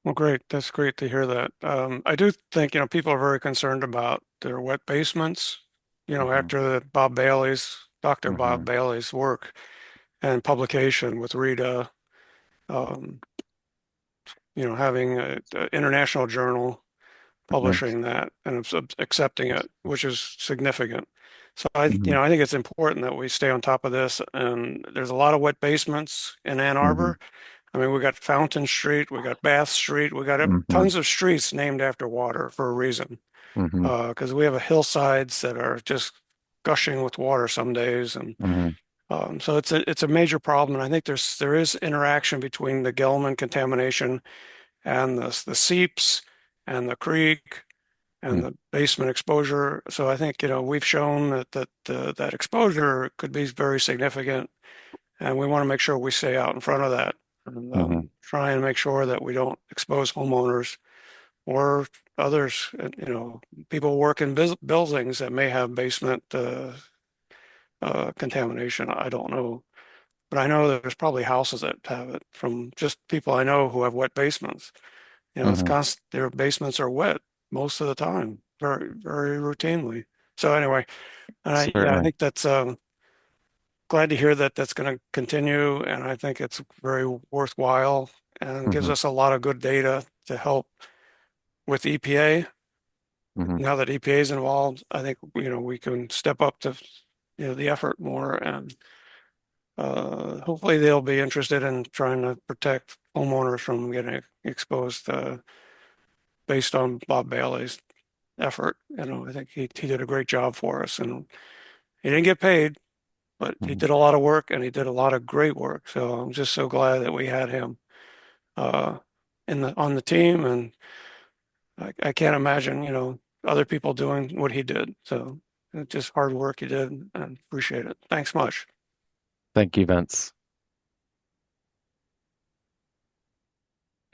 Well, great. That's great to hear that. I do think, people are very concerned about their wet basements, after Dr. Bob
Mhm.
Bailey's work and publication with Rita, um, having an international journal
Yes.
publishing that and accepting it, which is significant. So
Mhm.
I think it's important that we stay on top of this. And there's a lot of wet basements in Ann
Mhm.
Arbor. I mean, we got Fountain Street, we got Bath Street, we got
Mhm.
tons of streets named after water for a reason.
Mhm.
Because we have hillsides that are just gushing with water some days, and
Mhm.
so it's a major problem. And I think there is interaction between the Gelman contamination and the seeps and the creek and
Mhm.
the basement exposure. So I think we've shown that exposure could be very significant, and we want to make sure we stay out in front of that and
Mhm.
try and make sure that we don't expose homeowners or others, people work in buildings that may have basement contamination. I don't know, but I know that there's probably houses that have it from just people I know who have wet basements. It's
Mhm.
constant. Their basements are wet most of the time, very, very routinely. So anyway, yeah, I
Certainly.
think that's glad to hear that that's going to continue, and I think it's very worthwhile and gives
Mhm.
us a lot of good data to help with EPA.
Mhm.
Now that EPA is involved, I think we can step up to the effort more, and hopefully they'll be interested in trying to protect homeowners from getting exposed based on Bob Bailey's effort. I think he did a great job for us, and he didn't get paid, but he
Mhm.
did a lot of work and he did a lot of great work. So I'm just so glad that we had him uh, on the team, and I can't imagine other people doing what he did. So it's just hard work he did, and appreciate it. Thanks much.
Thank you, Vince.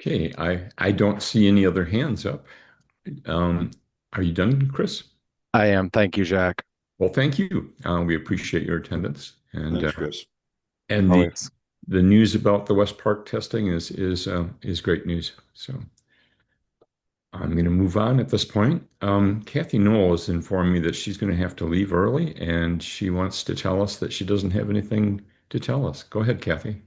Okay, I don't see any other hands up. Um, are you done, Chris?
I am. Thank you, Jack.
Well, thank you. We appreciate your attendance,
Thanks, Chris.
and
Always.
the news about the West Park testing is great news. So I'm going to move on at this point. Kathy Knoll has informed me that she's going to have to leave early, and she wants to tell us that she doesn't have anything to tell us. Go ahead, Kathy.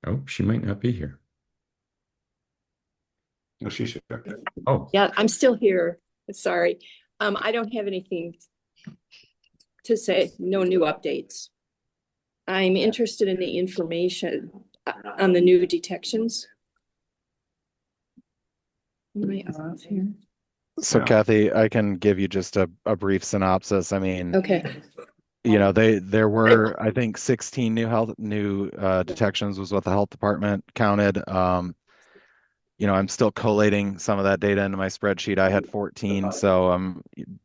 Oh, she might not be here.
No, she's here.
Oh,
Yeah, I'm still here. Sorry. I don't have anything to say. No new updates. I'm interested in the information on the new detections. Am I off here?
So,
Yeah.
Kathy, I can give you just a brief synopsis. I mean,
Okay.
there were, I think, 16 new detections was what the health department counted. I'm still collating some of that data into my spreadsheet. I had 14. So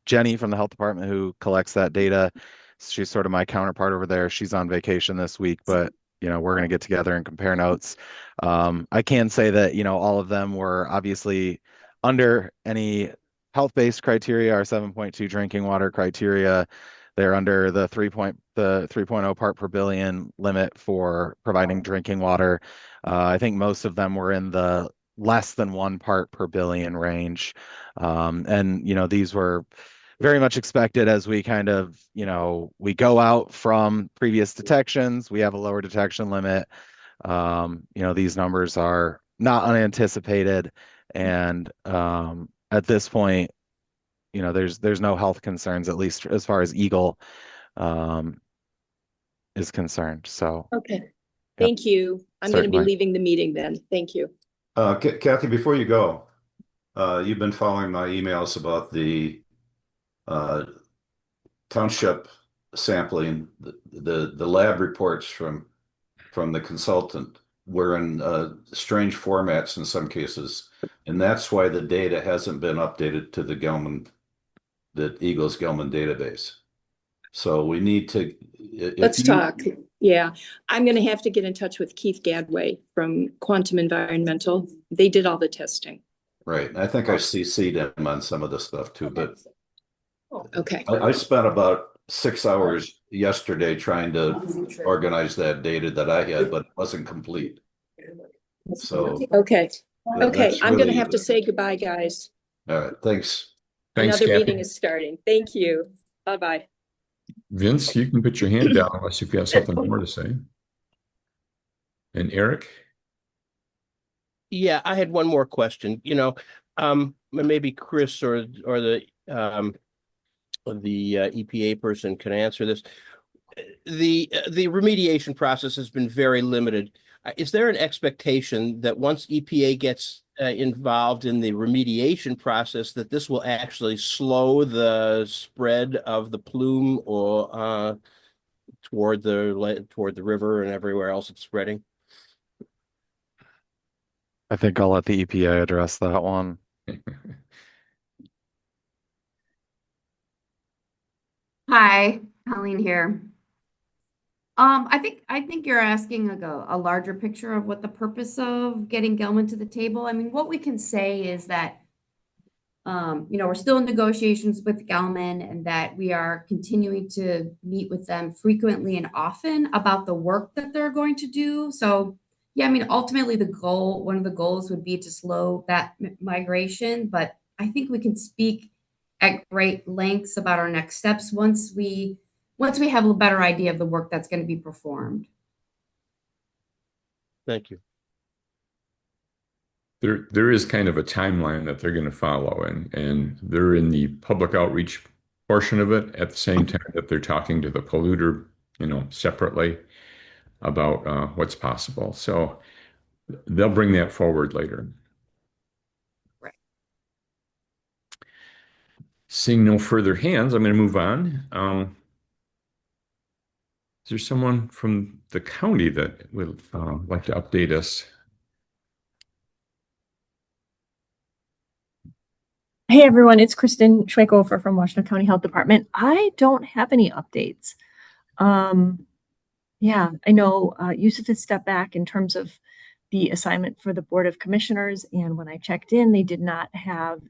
Jenny from the health department who collects that data, she's sort of my counterpart over there. She's on vacation this week, but we're going to get together and compare notes. I can say that, all of them were obviously under any health-based criteria, our 7.2 drinking water criteria. They're under the 3.0 part per billion limit for providing drinking water. I think most of them were in the less than 1 part per billion range. And these were very much expected as we kind of, we go out from previous detections, we have a lower detection limit. These numbers are not unanticipated. And at this point, there's no health concerns, at least as far as EGLE is concerned. So,
okay. Thank you. I'm going to be leaving the meeting then. Thank you.
Kathy, before you go, you've been following my emails about the township sampling. The lab reports from the consultant were in strange formats in some cases, and that's why the data hasn't been updated to the EGLE's Gelman database. So we need to.
Let's talk. Yeah, I'm going to have to get in touch with Keith Gadway from Quantum Environmental. They did all the testing.
Right. I think I CC'd him on some of the stuff too, but
okay.
I spent about 6 hours yesterday trying to organize that data that I had, but it wasn't complete. So
okay. Okay, I'm going to have to say goodbye, guys.
All right. Thanks.
Another meeting is starting. Thank you. Bye-bye.
Vince, you can put your hand down unless you've got something more to say. And Eric?
Yeah, I had one more question. Maybe Chris or the EPA person can answer this. The remediation process has been very limited. Is there an expectation that once EPA gets involved in the remediation process, that this will actually slow the spread of the plume or toward the river and everywhere else it's spreading?
I think I'll let the EPA address that one.
Hi, Colleen here. I think you're asking a larger picture of what the purpose of getting Gelman to the table. I mean, what we can say is that we're still in negotiations with Gelman, and that we are continuing to meet with them frequently and often about the work that they're going to do. So yeah, I mean, ultimately one of the goals would be to slow that migration, but I think we can speak at great lengths about our next steps once we have a better idea of the work that's going to be performed.
Thank you.
There is kind of a timeline that they're going to follow, and they're in the public outreach portion of it at the same time that they're talking to the polluter, separately about what's possible. So they'll bring that forward later.
Right.
Seeing no further hands, I'm going to move on. Is there someone from the county that would like to update us?
Hey everyone, it's Kristen Schweikofer from Washtenaw County Health Department. I don't have any updates. Yeah, I know Yusuf has stepped back in terms of the assignment for the Board of Commissioners, and when I checked in, they did not have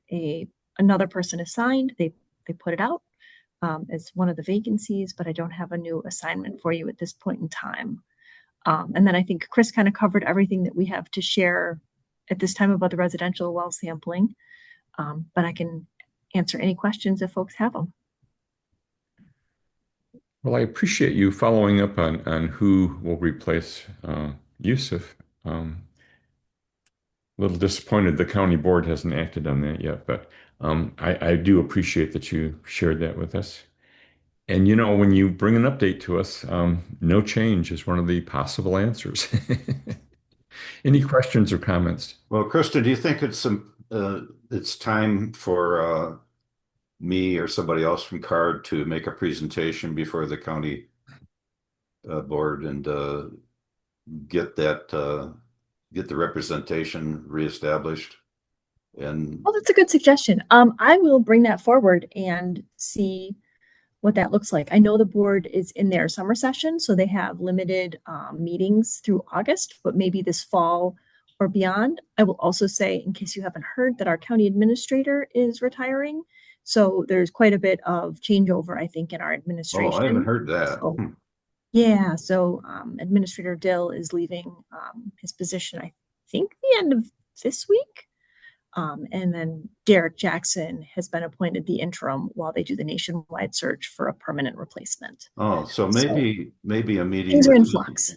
another person assigned. They put it out as one of the vacancies, but I don't have a new assignment for you at this point in time. And then I think Chris kind of covered everything that we have to share at this time about the residential well sampling. But I can answer any questions if folks have them.
Well, I appreciate you following up on who will replace Yusuf. A little disappointed the county board hasn't acted on that yet, but I do appreciate that you shared that with us. And when you bring an update to us, no change is one of the possible answers. Any questions or comments?
Well, Kristen, do you think it's time for me or somebody else from CARD to make a presentation before the county board and get the representation reestablished? And
well, that's a good suggestion. I will bring that forward and see what that looks like. I know the board is in their summer session, so they have limited meetings through August, but maybe this fall or beyond. I will also say, in case you haven't heard, that our county administrator is retiring. So there's quite a bit of changeover, I think, in our administration.
Oh, I haven't heard that.
So, yeah, so Administrator Dill is leaving his position, I think, the end of this week. And then Derek Jackson has been appointed the interim while they do the nationwide search for a permanent replacement.
Oh, so maybe a meeting
Things are in
with
flux.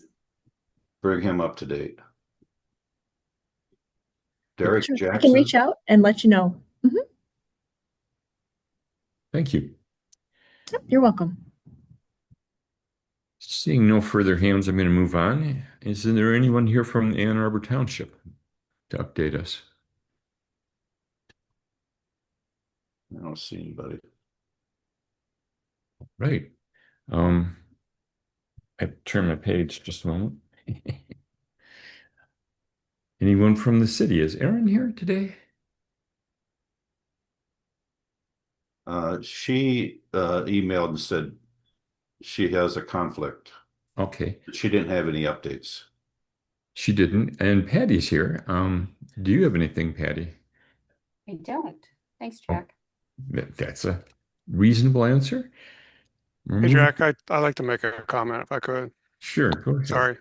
bring him up to date.
Yeah,
Derek
sure.
Jackson.
I can reach out and let you know.
Thank you.
Yep, you're welcome.
Seeing no further hands, I'm going to move on. Is there anyone here from Ann Arbor Township to update us?
I don't see anybody.
Right. I turn my page just a moment. Anyone from the city? Is Erin here today?
She emailed and said she has a conflict.
Okay.
She didn't have any updates.
She didn't. And Patty's here. Do you have anything, Patty?
I don't. Thanks,
Oh,
Jack.
that's a reasonable answer.
Hey, Jack, I'd like to make a comment if I could.
Sure, go ahead.
Sorry.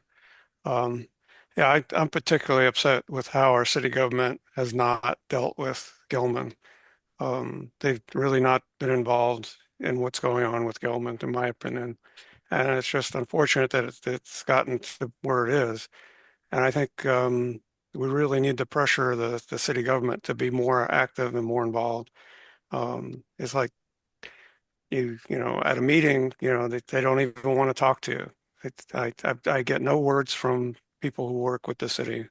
Yeah, I'm particularly upset with how our city government has not dealt with Gilman. They've really not been involved in what's going on with Gilman, in my opinion. And it's just unfortunate that it's gotten to where it is. And I think we really need to pressure the city government to be more active and more involved. It's like at a meeting, they don't even want to talk to you. I get no words from people who work with the city.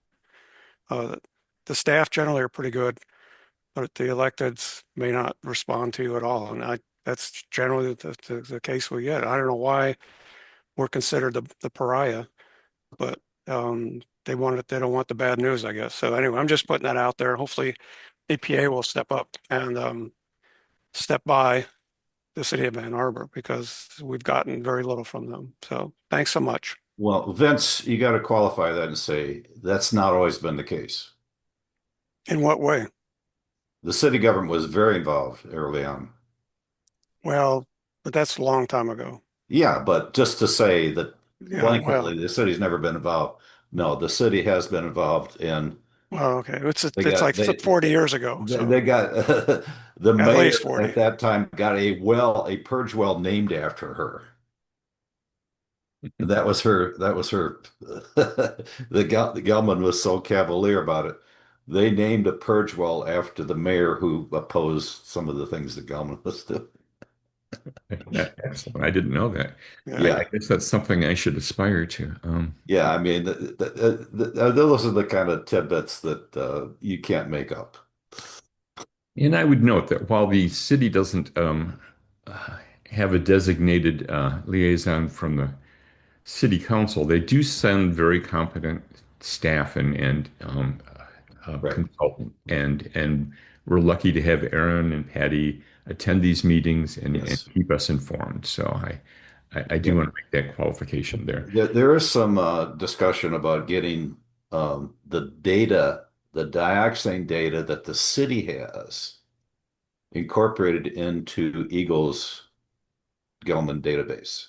The staff generally are pretty good, but the electeds may not respond to you at all. And that's generally the case we get. I don't know why we're considered the pariah, but they don't want the bad news, I guess. So anyway, I'm just putting that out there. Hopefully EPA will step up and step by the city of Ann Arbor because we've gotten very little from them. So thanks so much.
Well, Vince, you got to qualify that and say that's not always been the case.
In what way?
The city government was very involved early on.
Well, but that's a long time ago.
Yeah, but just to say that
Yeah,
blanketly, the city's never been involved. No, the city has been involved in.
Well, okay, it's
got-
like
they-
40 years ago.
They,
So
they got the
at
mayor
least 40.
at that time got a purge well named after her. That was her. The Gelman was so cavalier about it. They named a purge well after the mayor who opposed some of the things that Gelman was doing.
Excellent. I didn't know that.
Yeah.
I guess that's something I should aspire to.
Yeah, I mean, those are the kind of tidbits that you can't make up.
And I would note that while the city doesn't have a designated liaison from the city council, they do send very competent staff and
Right.
consultant, and we're lucky to have Aaron and Patty attend these meetings and
Yes.
keep us informed. So I do want to make that qualification there.
There is some discussion about getting the data, the dioxane data that the city has incorporated into EGLE's Gelman database.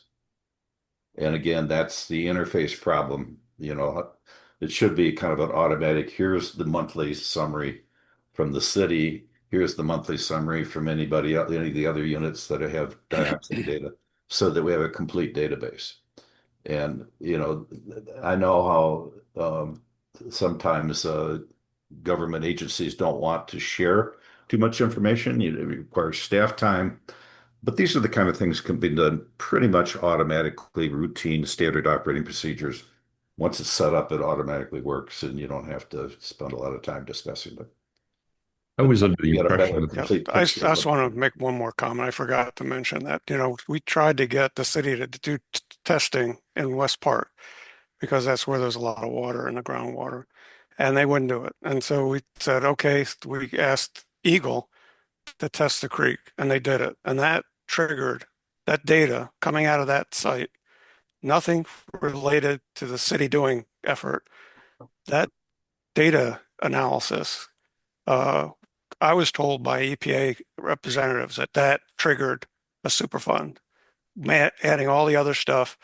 And again, that's the interface problem. It should be kind of an automatic. Here's the monthly summary from the city. Here's the monthly summary from any of the other units that have dioxin data, so that we have a complete database. And I know how sometimes government agencies don't want to share too much information. It requires staff time. But these are the kind of things can be done pretty much automatically, routine, standard operating procedures. Once it's set up, it automatically works, and you don't have to spend a lot of time discussing it.
I was under the
You get a
impression
better
that
complete
I
picture
just
of
want to make one more comment. I forgot to mention that, we tried to get the city to do testing in West Park because that's where there's a lot of water in the groundwater, and they wouldn't do it. And so we said, okay, we asked EGLE to test the creek, and they did it. And that triggered that data coming out of that site, nothing related to the city doing effort. That data analysis, I was told by EPA representatives that triggered a superfund, adding all the other stuff.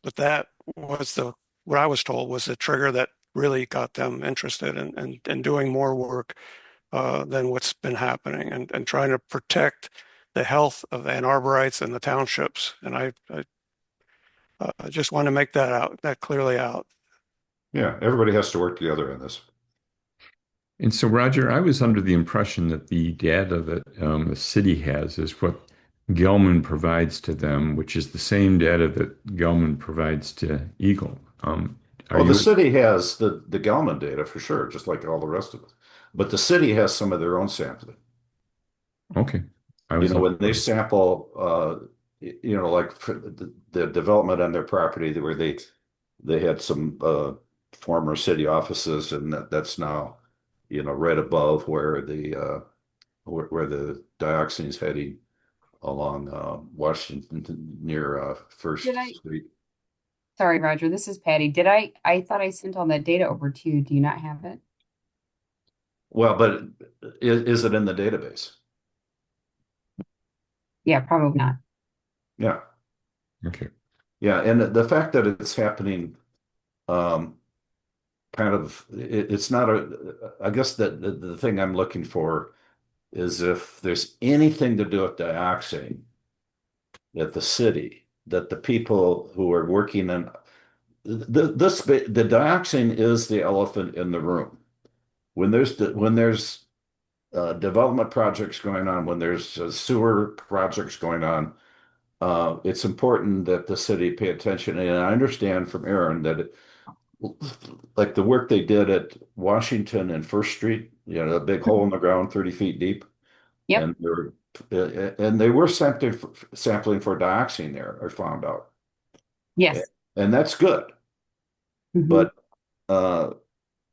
But that was what I was told was the trigger that really got them interested in doing more work than what's been happening, and trying to protect the health of Ann Arborites and the townships. And I just want to make that clearly out.
Yeah, everybody has to work together in this.
And so, Roger, I was under the impression that the data that the city has is what Gelman provides to them, which is the same data that Gelman provides to EGLE.
Well, the city has the Gelman data for sure, just like all the rest of us. But the city has some of their own sampling.
Okay.
When they sample, like for the development on their property where they had some former city offices, and that's now, right above where the dioxin is heading along Washington near First Street.
Sorry, Roger, this is Patty. I thought I sent all that data over to you. Do you not have it?
Well, but is it in the database?
Yeah, probably not.
Yeah.
Okay.
Yeah, and the fact that it's happening, it's not I guess that the thing I'm looking for is if there's anything to do with dioxin at the city, that the people who are working in the dioxin is the elephant in the room. When there's development projects going on, when there's sewer projects going on, it's important that the city pay attention. And I understand from Aaron that like the work they did at Washington and First Street, a big hole in the ground 30 feet deep.
Yep.
And they were sampling for dioxin there, I found out.
Yes.
And that's good.
Mm-hmm.
But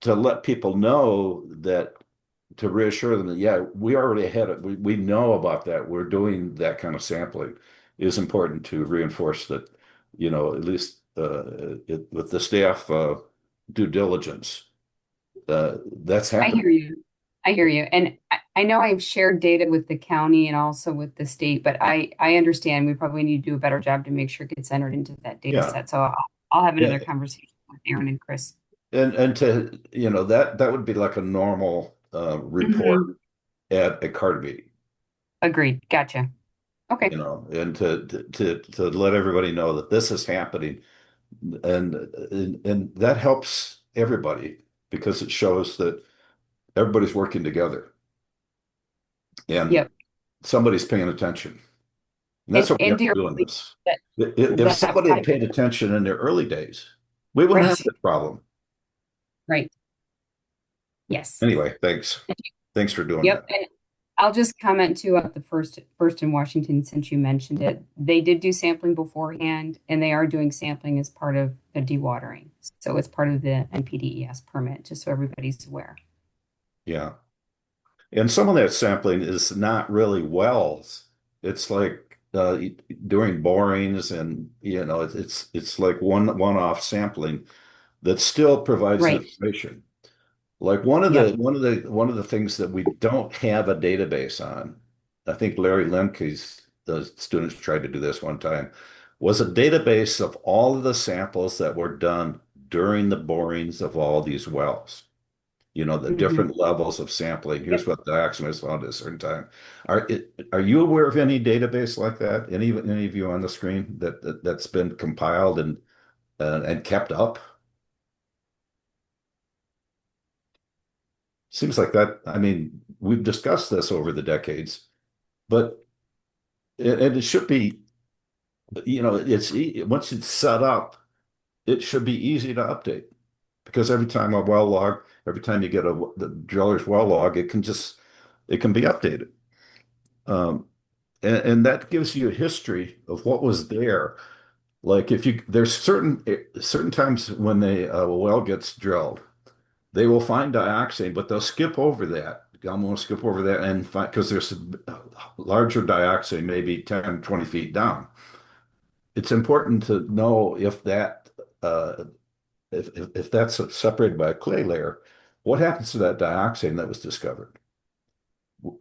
to let people know that, to reassure them that, yeah, we already had it. We know about that. We're doing that kind of sampling is important to reinforce that, at least with the staff due diligence. That's happening.
I hear you. And I know I've shared data with the county and also with the state, but I understand we probably need to do a better job to make sure it gets entered into that data set. So I'll have another conversation with Aaron and Chris.
And to, that would be like a normal report at a card meeting.
Agreed. Gotcha. Okay.
And to let everybody know that this is happening, and that helps everybody because it shows that everybody's working together and somebody's paying attention. And that's what we have to do in this. If somebody had paid attention in their early days, we wouldn't have this problem.
Right. Yes.
Anyway, thanks. Thanks for doing that.
And I'll just comment too at the first in Washington, since you mentioned it. They did do sampling beforehand, and they are doing sampling as part of the dewatering. So it's part of the NPDES permit, just so everybody's aware.
Yeah. And some of that sampling is not really wells. It's like doing borings, and it's like one-off sampling that still provides information. Like one of the things that we don't have a database on, I think Larry Lemke's the students tried to do this one time, was a database of all of the samples that were done during the borings of all these wells. The different levels of sampling. Here's what the dioxin was found at a certain time. Are you aware of any database like that? Any of you on the screen that's been compiled and kept up? Seems like that. I mean, we've discussed this over the decades, but it should be, it's once it's set up, it should be easy to update because every time every time you get the driller's well log, it can be updated. And that gives you a history of what was there. Like there's certain times when a well gets drilled, they will find dioxin, but they'll skip over that. I'm going to skip over that and find, because there's larger dioxin, maybe 10, 20 feet down. It's important to know if that's separated by a clay layer, what happens to that dioxin that was discovered?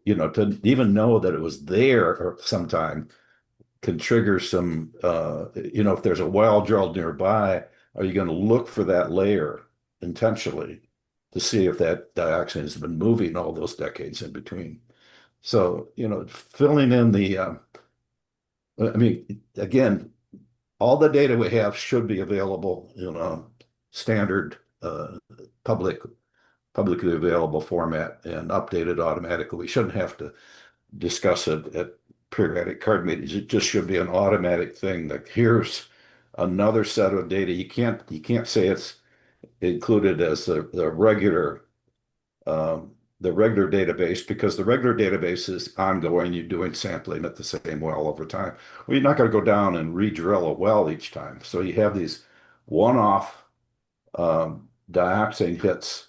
To even know that it was there or sometime can trigger some, if there's a well drilled nearby, are you going to look for that layer intentionally to see if that dioxin has been moving all those decades in between. So, filling in I mean, again, all the data we have should be available in a standard publicly available format and updated automatically. We shouldn't have to discuss it at periodic card meetings. It just should be an automatic thing that here's another set of data. You can't say it's included as the regular database, because the regular database is ongoing. You're doing sampling at the same well over time. Well, you're not going to go down and re-drill a well each time. So you have these one-off dioxin hits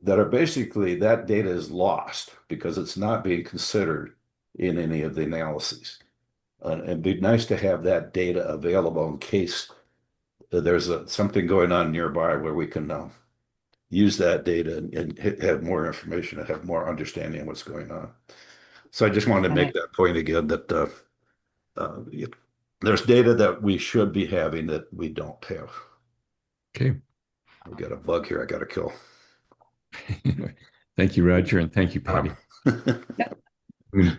that are basically, that data is lost because it's not being considered in any of the analyses. It'd be nice to have that data available in case there's something going on nearby where we can use that data and have more information and have more understanding of what's going on. So I just wanted to make that point again, that there's data that we should be having that we don't have.
Okay.
We got a bug here I got to kill.
Thank you, Roger, and thank you, Patty. I'm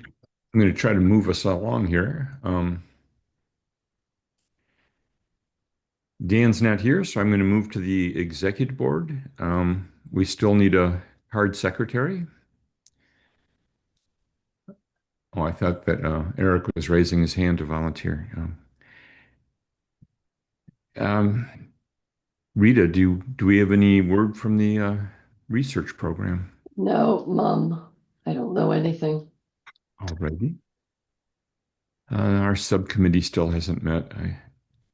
going to try to move us along here. Dan's not here, so I'm going to move to the executive board. We still need a hard secretary. Oh, I thought that Eric was raising his hand to volunteer. Rita, do we have any word from the research program?
No, Mom, I don't know anything.
Alrighty. Our subcommittee still hasn't met.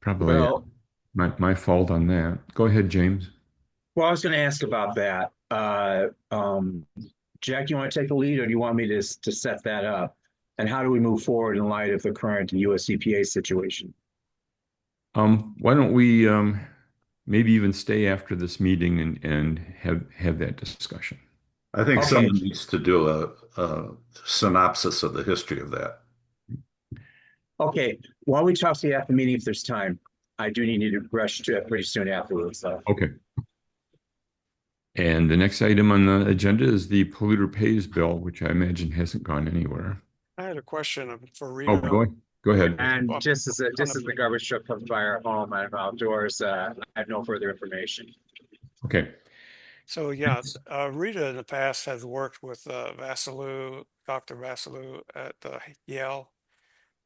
Probably my fault on that. Go ahead, James.
Well, I was going to ask about that. Jack, you want to take the lead, or do you want me to set that up? And how do we move forward in light of the current US EPA situation?
Why don't we maybe even stay after this meeting and have that discussion?
I think someone needs to do a synopsis of the history of that.
Okay. Why don't we talk to you after the meeting if there's time? I do need to rush to pretty soon afterwards. So.
Okay. And the next item on the agenda is the polluter pays bill, which I imagine hasn't gone anywhere.
I had a question for Rita.
Oh, go ahead.
And just as the garbage truck comes by our home, I'm outdoors. I have no further information.
Okay.
So yeah, Rita in the past has worked with Dr. Vasilou at Yale,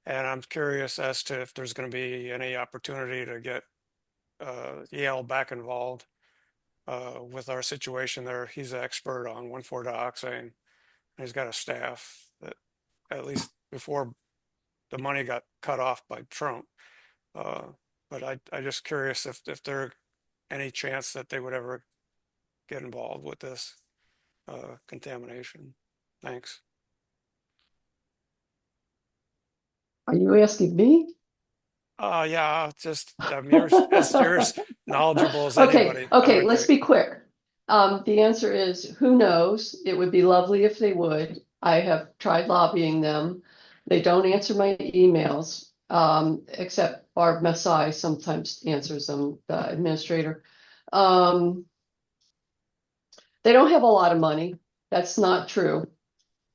and I'm curious as to if there's going to be any opportunity to get Yale back involved with our situation there. He's an expert on 1,4-dioxane, and he's got a staff that, at least before the money got cut off by Trump. But I just curious if there any chance that they would ever get involved with this contamination. Thanks.
Are you asking me?
Yeah, just you're as knowledgeable as anybody.
Okay, let's be quick. The answer is, who knows? It would be lovely if they would. I have tried lobbying them. They don't answer my emails, except Barb Messai sometimes answers them, the administrator. They don't have a lot of money. That's not true.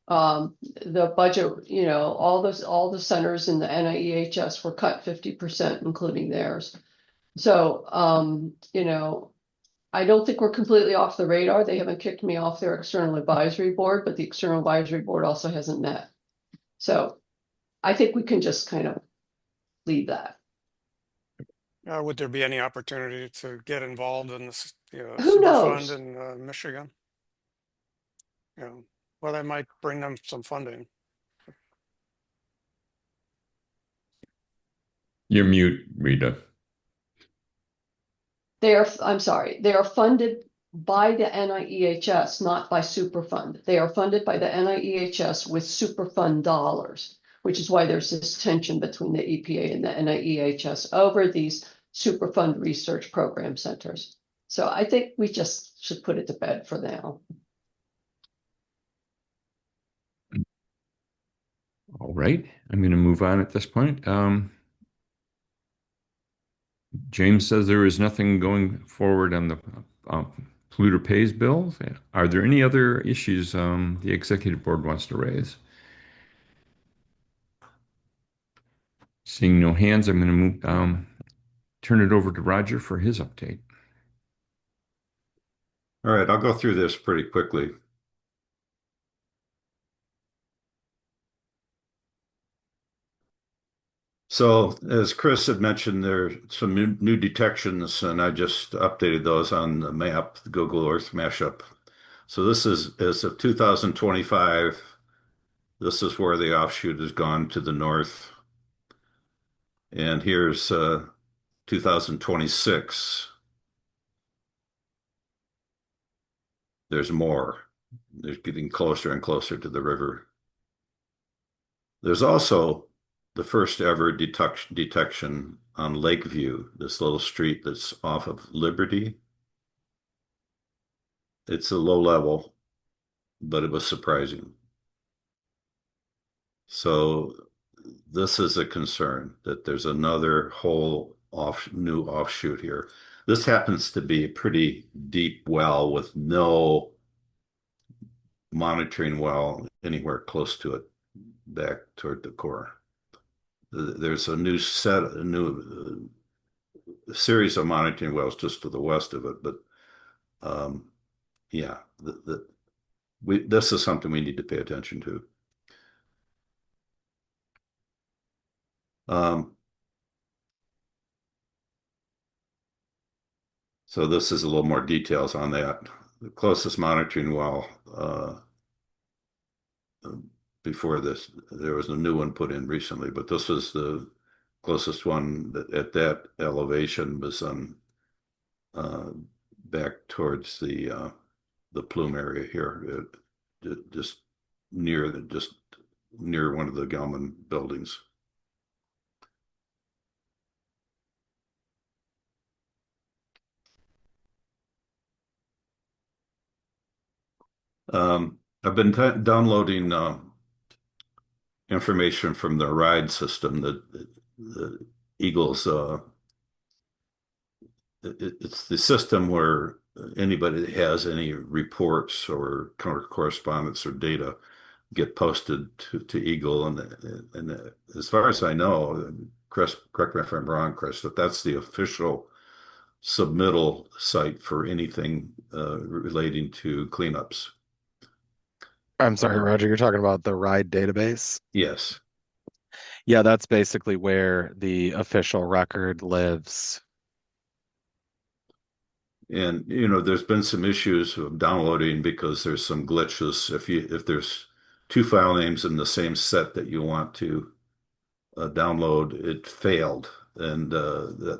The budget, all the centers in the NIEHS were cut 50%, including theirs. So, I don't think we're completely off the radar. They haven't kicked me off their external advisory board, but the external advisory board also hasn't met. So I think we can just kind of leave that.
Would there be any opportunity to get involved in this
Who knows?
fund in Michigan? Well, that might bring them some funding.
You're mute, Rita.
I'm sorry, they are funded by the NIEHS, not by Superfund. They are funded by the NIEHS with Superfund dollars, which is why there's this tension between the EPA and the NIEHS over these Superfund research program centers. So I think we just should put it to bed for now.
All right, I'm going to move on at this point. James says there is nothing going forward on the polluter pays bill. Are there any other issues the executive board wants to raise? Seeing no hands, I'm going to turn it over to Roger for his update.
All right, I'll go through this pretty quickly. So, as Chris had mentioned, there are some new detections, and I just updated those on the map, the Google Earth mashup. So this is as of 2025. This is where the offshoot has gone to the north. And here's 2026. There's more. They're getting closer and closer to the river. There's also the first ever detection on Lakeview, this little street that's off of Liberty. It's a low level, but it was surprising. So this is a concern that there's another whole new offshoot here. This happens to be a pretty deep well with no monitoring well anywhere close to it back toward the core. There's a new series of monitoring wells just to the west of it, but yeah, this is something we need to pay attention to. So this is a little more details on that. The closest monitoring well before this, there was a new one put in recently, but this was the closest one at that elevation was on back towards the plume area here, just near one of the Gelman buildings. I've been downloading information from the ride system, the EGLE's. It's the system where anybody that has any reports or correspondence or data get posted to EGLE, and as far as I know, Chris, correct me if I'm wrong, Chris, that's the official submittal site for anything relating to cleanups.
I'm sorry, Roger, you're talking about the RIDE database?
Yes.
Yeah, that's basically where the official record lives.
And there's been some issues of downloading because there's some glitches. If there's two file names in the same set that you want to download, it failed, and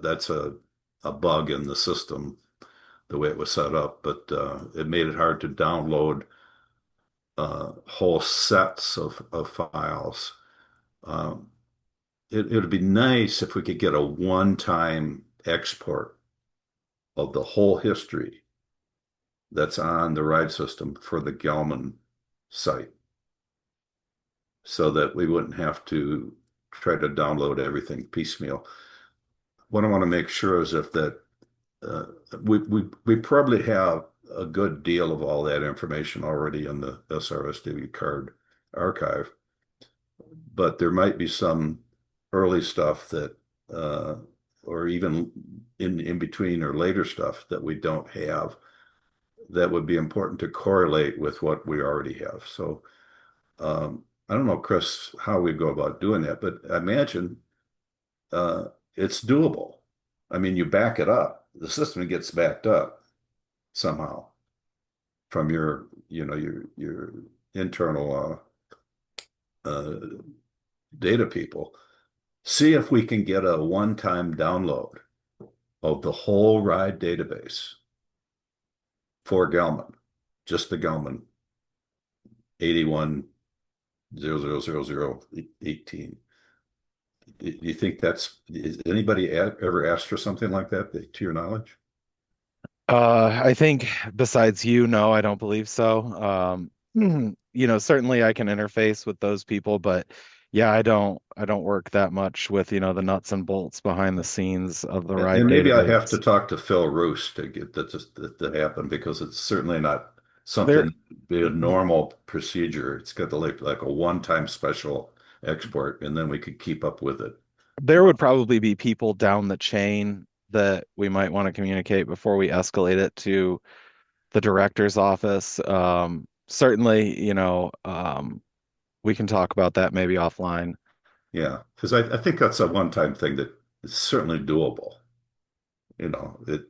that's a bug in the system, the way it was set up. But it made it hard to download whole sets of files. It would be nice if we could get a one-time export of the whole history that's on the ride system for the Gelman site, so that we wouldn't have to try to download everything piecemeal. What I want to make sure is if that we probably have a good deal of all that information already in the SRSW card archive, but there might be some early stuff that or even in between or later stuff that we don't have that would be important to correlate with what we already have. So I don't know, Chris, how we go about doing that, but I imagine it's doable. I mean, you back it up, the system gets backed up somehow from your internal data people. See if we can get a one-time download of the whole ride database for Gelman, just the Gelman 81000018. Do you think is anybody ever asked for something like that, to your knowledge?
I think besides no, I don't believe so. Certainly I can interface with those people, but Yeah, I don't work that much with, the nuts and bolts behind the scenes of the ride
And maybe I have to
database.
talk to Phil Roos to get that to happen because it's certainly not
There
something be a normal procedure. It's got to like a one-time special export, and then we could keep up with it.
there would probably be people down the chain that we might want to communicate before we escalate it to the director's office. Certainly, we can talk about that maybe offline.
Yeah, because I think that's a one-time thing that is certainly doable. It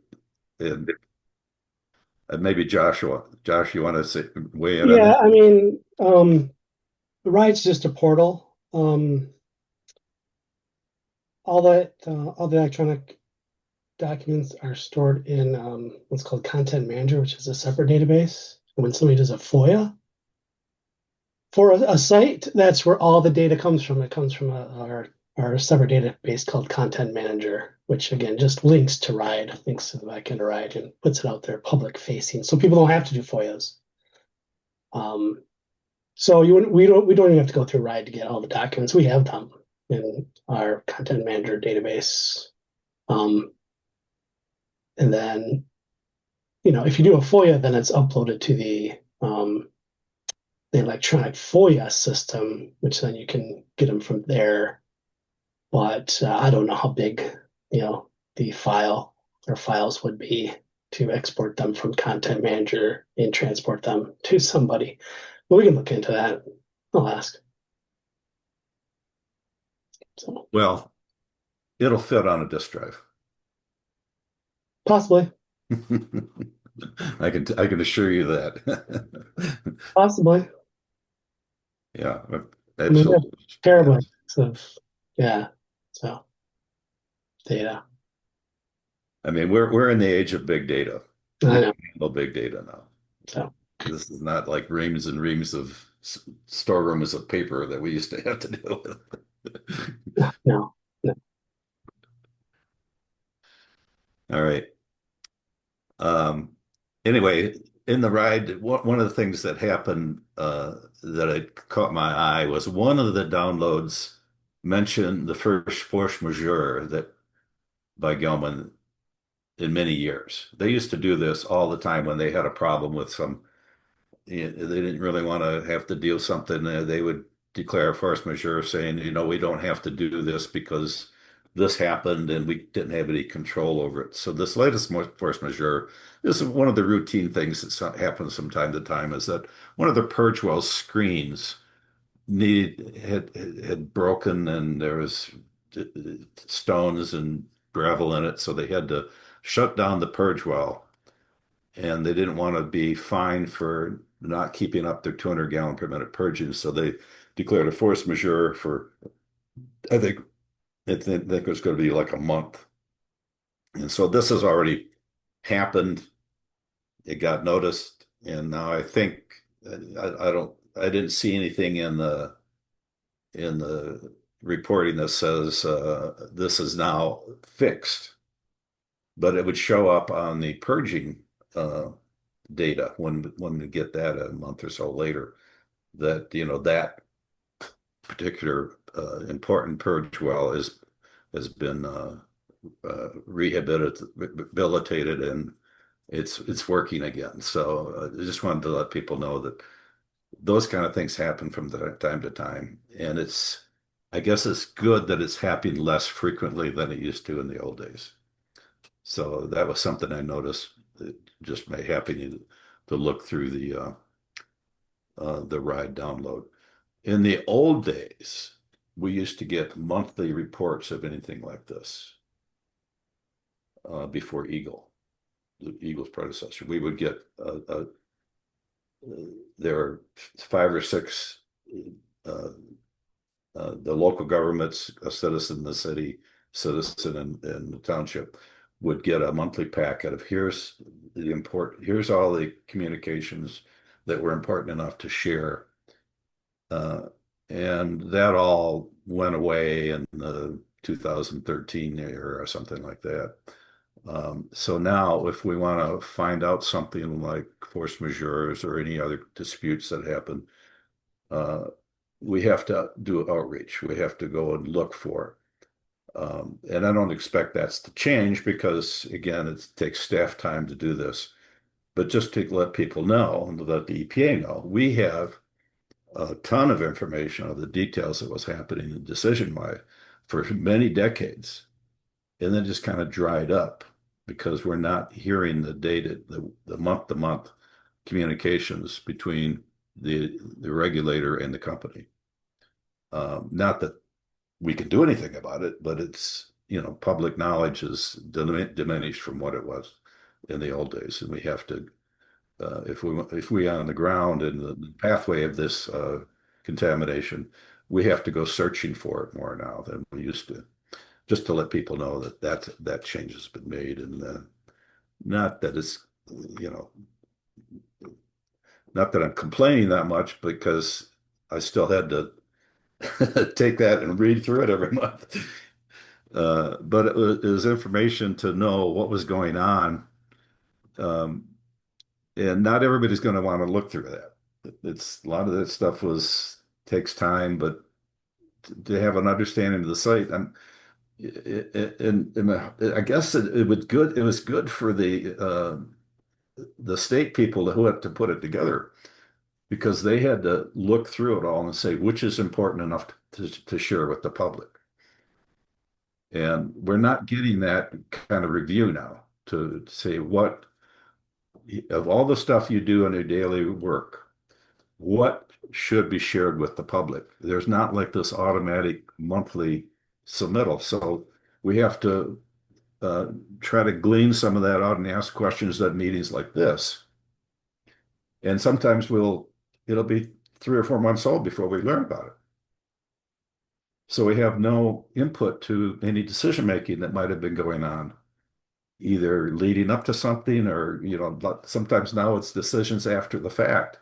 and maybe Josh, you want to weigh in on
Yeah,
that?
I mean, the ride's just a portal. All the electronic documents are stored in what's called Content Manager, which is a separate database. When somebody does a FOIA for a site, that's where all the data comes from. It comes from our separate database called Content Manager, which again just links to Ride, links to the back end of Ride, and puts it out there public facing, so people don't have to do FOIAs. So we don't even have to go through Ride to get all the documents. We have them in our Content Manager database. And then, if you do a FOIA, then it's uploaded to the electronic FOIA system, which then you can get them from there. But I don't know how big, the file or files would be to export them from Content Manager and transport them to somebody. But we can look into that. I'll ask. So,
Well, it'll fit on a disk drive.
possibly.
I can assure you that.
Possibly.
Yeah,
I mean,
absolutely.
terrible of, yeah. So, data.
I mean, we're in the age of big data.
I
We
know.
can handle big data now.
So,
This is not like reams and reams of storerooms of paper that we used to have to deal with.
no.
All right. Anyway, in the ride, one of the things that happened that had caught my eye was one of the downloads mentioned the first force majeure that by Gelman in many years. They used to do this all the time when they had a problem with they didn't really want to have to deal something. They would declare force majeure saying, we don't have to do this because this happened and we didn't have any control over it. So this latest force majeure is one of the routine things that happens from time to time is that one of the purge well screens had broken and there was stones and gravel in it. So they had to shut down the purge well and they didn't want to be fined for not keeping up their 200 gallon per minute purging. So they declared a force majeure for, I think it was going to be like a month. And so this has already happened. It got noticed. And now I think, I didn't see anything in the reporting that says this is now fixed, but it would show up on the purging data when we get that a month or so later that that particular important purge well has been rehabilitated and it's working again. So I just wanted to let people know that those kind of things happen from time to time, and I guess it's good that it's happening less frequently than it used to in the old days. So that was something I noticed. It just may happen to look through the ride download. In the old days, we used to get monthly reports of anything like this before EGLE, the EGLE's predecessor. We would get there are 5 or 6 the local governments, a citizen in the city, citizen in the township would get a monthly packet of here's all the communications that were important enough to share. And that all went away in the 2013 year or something like that. So now if we want to find out something like force majeures or any other disputes that happen, we have to do outreach. We have to go and look for. And I don't expect that's to change because, again, it takes staff time to do this. But just to let people know and let the EPA know, we have a ton of information of the details that was happening in decision-wise for many decades. And then just kind of dried up because we're not hearing the data, the month-to-month communications between the regulator and the company. Not that we can do anything about it, but it's, public knowledge is diminished from what it was in the old days. And we have to, if we are on the ground in the pathway of this contamination, we have to go searching for it more now than we used to, just to let people know that change has been made. And not that it's, not that I'm complaining that much, because I still had to take that and read through it every month. But it was information to know what was going on. And not everybody's going to want to look through that. It's a lot of that stuff takes time, but to have an understanding of the site, and I guess it was good. It was good for the state people who had to put it together, because they had to look through it all and say which is important enough to share with the public. And we're not getting that kind of review now to say what, of all the stuff you do in your daily work, what should be shared with the public. There's not like this automatic monthly submittal. So we have to try to glean some of that out and ask questions at meetings like this. And sometimes it'll be 3 or 4 months old before we learn about it. So we have no input to any decision making that might have been going on, either leading up to something or, sometimes now it's decisions after the fact,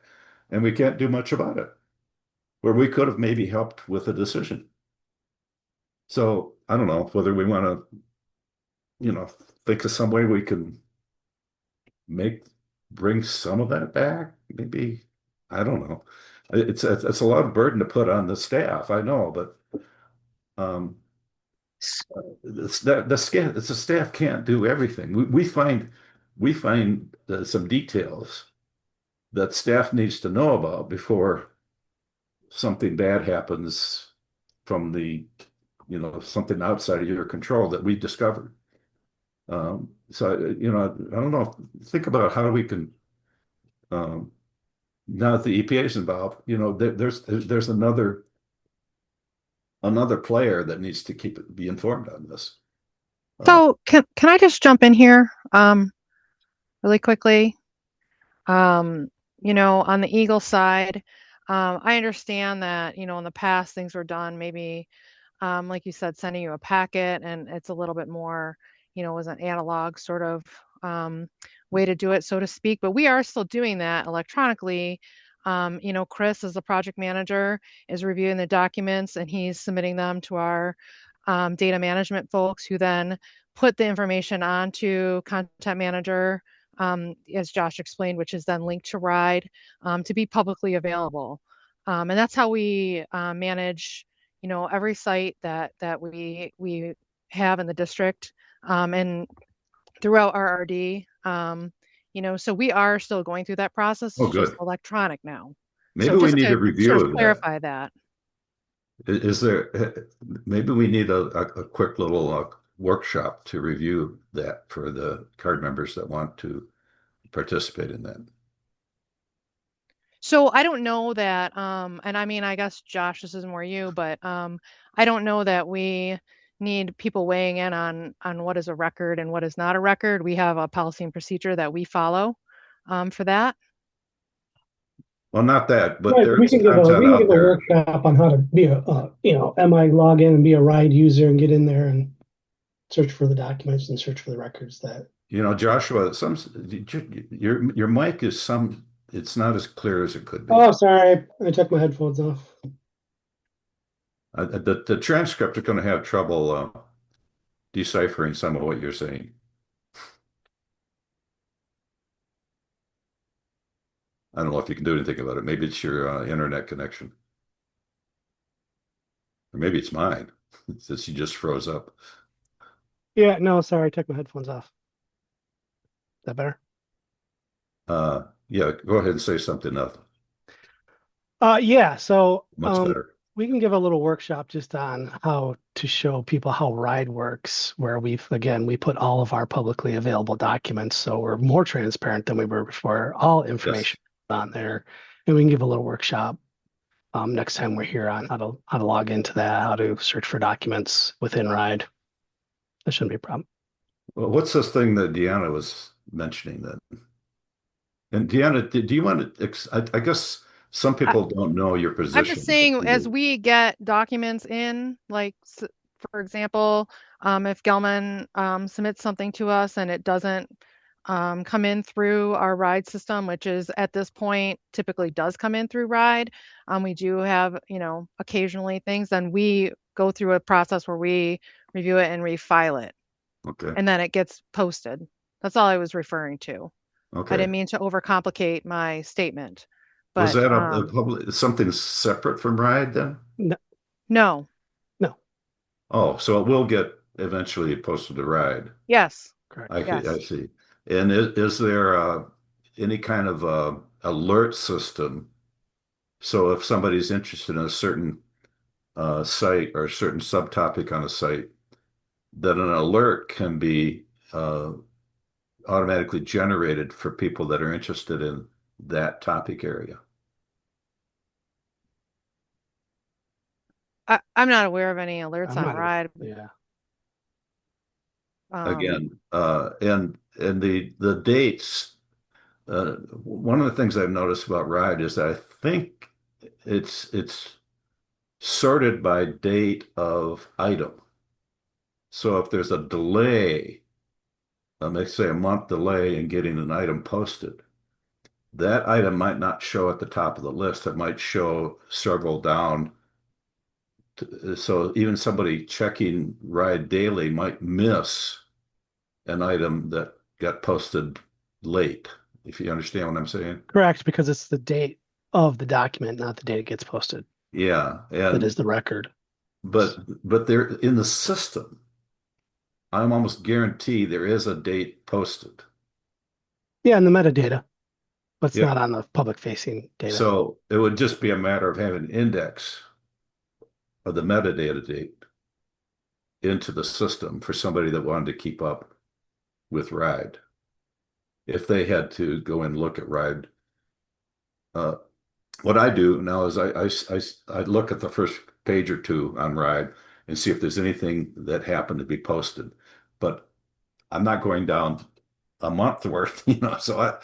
and we can't do much about it, where we could have maybe helped with a decision. So I don't know whether we want to, think of some way we can bring some of that back. Maybe, I don't know. It's a lot of burden to put on the staff, I know, but the staff can't do everything. We find some details that staff needs to know about before something bad happens from something outside of your control that we discovered. So I don't know. Think about how we can. Now that the EPA is involved, there's another player that needs to be informed on this.
So can I just jump in here really quickly? On the EGLE side, I understand that, in the past things were done maybe like you said, sending you a packet, and it's a little bit more, was an analog sort of way to do it, so to speak. But we are still doing that electronically. Chris, as the project manager, is reviewing the documents and he's submitting them to our data management folks, who then put the information onto Content Manager, as Josh explained, which is then linked to RIDE to be publicly available. And that's how we manage every site that we have in the district and throughout RRD. So we are still going through that process.
Oh,
it's just
good.
electronic now.
Maybe
so
we
just
need
to
a review
sort of
of
clarify that.
Is there, maybe we need a quick little workshop to review that for the card members that want to participate in that.
So I don't know that, and I mean, I guess Josh, this is more you, but I don't know that we need people weighing in on what is a record and what is not a record. We have a policy and procedure that we follow for that.
Well, not that, but
Right,
there's
we can give
content out
a
there.
workshop on how to be a MI login and be a RIDE user and get in there and search for the documents and search for the records that.
Joshua, your mic is it's not as clear as it could be.
Oh, sorry, I took my headphones off.
The transcript are going to have trouble deciphering some of what you're saying. I don't know if you can do anything about it. Maybe it's your internet connection. Or maybe it's mine, since he just froze up.
Yeah, no, sorry, I took my headphones off. Is that better?
Yeah, go ahead and say something else.
Yeah, so
Much better.
we can give a little workshop just on how to show people how RIDE works, where we put all of our publicly available documents, so we're more transparent than we were before. All information on there, and we can give a little workshop next time we're here on how to log into that, how to search for documents within RIDE. That shouldn't be a problem.
Well, what's this thing that Deanna was mentioning then? And Deanna, do you want to, I guess some people don't know your position.
I'm just saying, as we get documents in, like, for example, if Gelman submits something to us and it doesn't come in through our RIDE system, which is at this point typically does come in through RIDE, we do have, occasionally things, then we go through a process where we review it and refile it.
Okay.
And then it gets posted. That's all I was referring to.
Okay.
I didn't mean to overcomplicate my statement. But,
was that a public, something separate from RIDE then?
No.
Oh, so it will get eventually posted to RIDE.
Yes.
Correct.
I see. And is there any kind of alert system? So if somebody's interested in a certain site or a certain subtopic on a site, that an alert can be automatically generated for people that are interested in that topic area.
I'm not aware of any alerts on RIDE.
Yeah.
Again, and the dates. One of the things I've noticed about RIDE is that I think it's sorted by date of item. So if there's a delay, let's say a month delay in getting an item posted, that item might not show at the top of the list. It might show several down. So even somebody checking RIDE daily might miss an item that got posted late, if you understand what I'm saying.
Correct, because it's the date of the document, not the date it gets posted.
Yeah, and
that is the record.
But they're in the system. I'm almost guaranteed there is a date posted.
Yeah, in the metadata, but it's not on the public facing data.
So it would just be a matter of having an index of the metadata date into the system for somebody that wanted to keep up with RIDE. If they had to go and look at RIDE, what I do now is I look at the first page or two on RIDE and see if there's anything that happened to be posted, but I'm not going down a month worth, So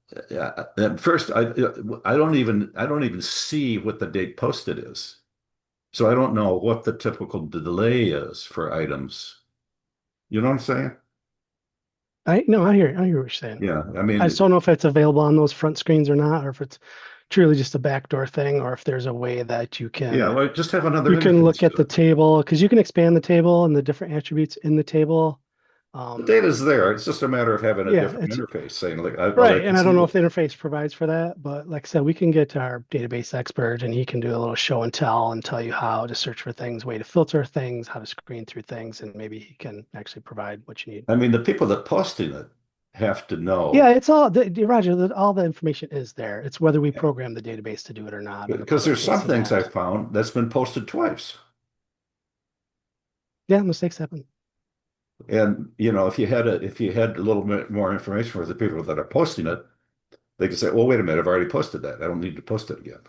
at first I don't even see what the date posted is, so I don't know what the typical delay is for items. You know what I'm saying?
I hear what you're saying.
Yeah, I mean,
I just don't know if it's available on those front screens or not, or if it's truly just a backdoor thing, or if there's a way that you can.
Yeah, well, just have another.
You can look at the table, because you can expand the table and the different attributes in the table.
The data's there. It's just a matter of having a different interface saying like,
right. And I don't know if the interface provides for that, but like I said, we can get to our database expert and he can do a little show and tell you how to search for things, way to filter things, how to screen through things, and maybe he can actually provide what you need.
I mean, the people that posting it have to know.
Yeah, it's all, Roger, all the information is there. It's whether we program the database to do it or not.
Because there's some things I found that's been posted twice.
Yeah, mistakes happen.
And if you had a little bit more information for the people that are posting it, they could say, "Well, wait a minute, I've already posted that. I don't need to post it again."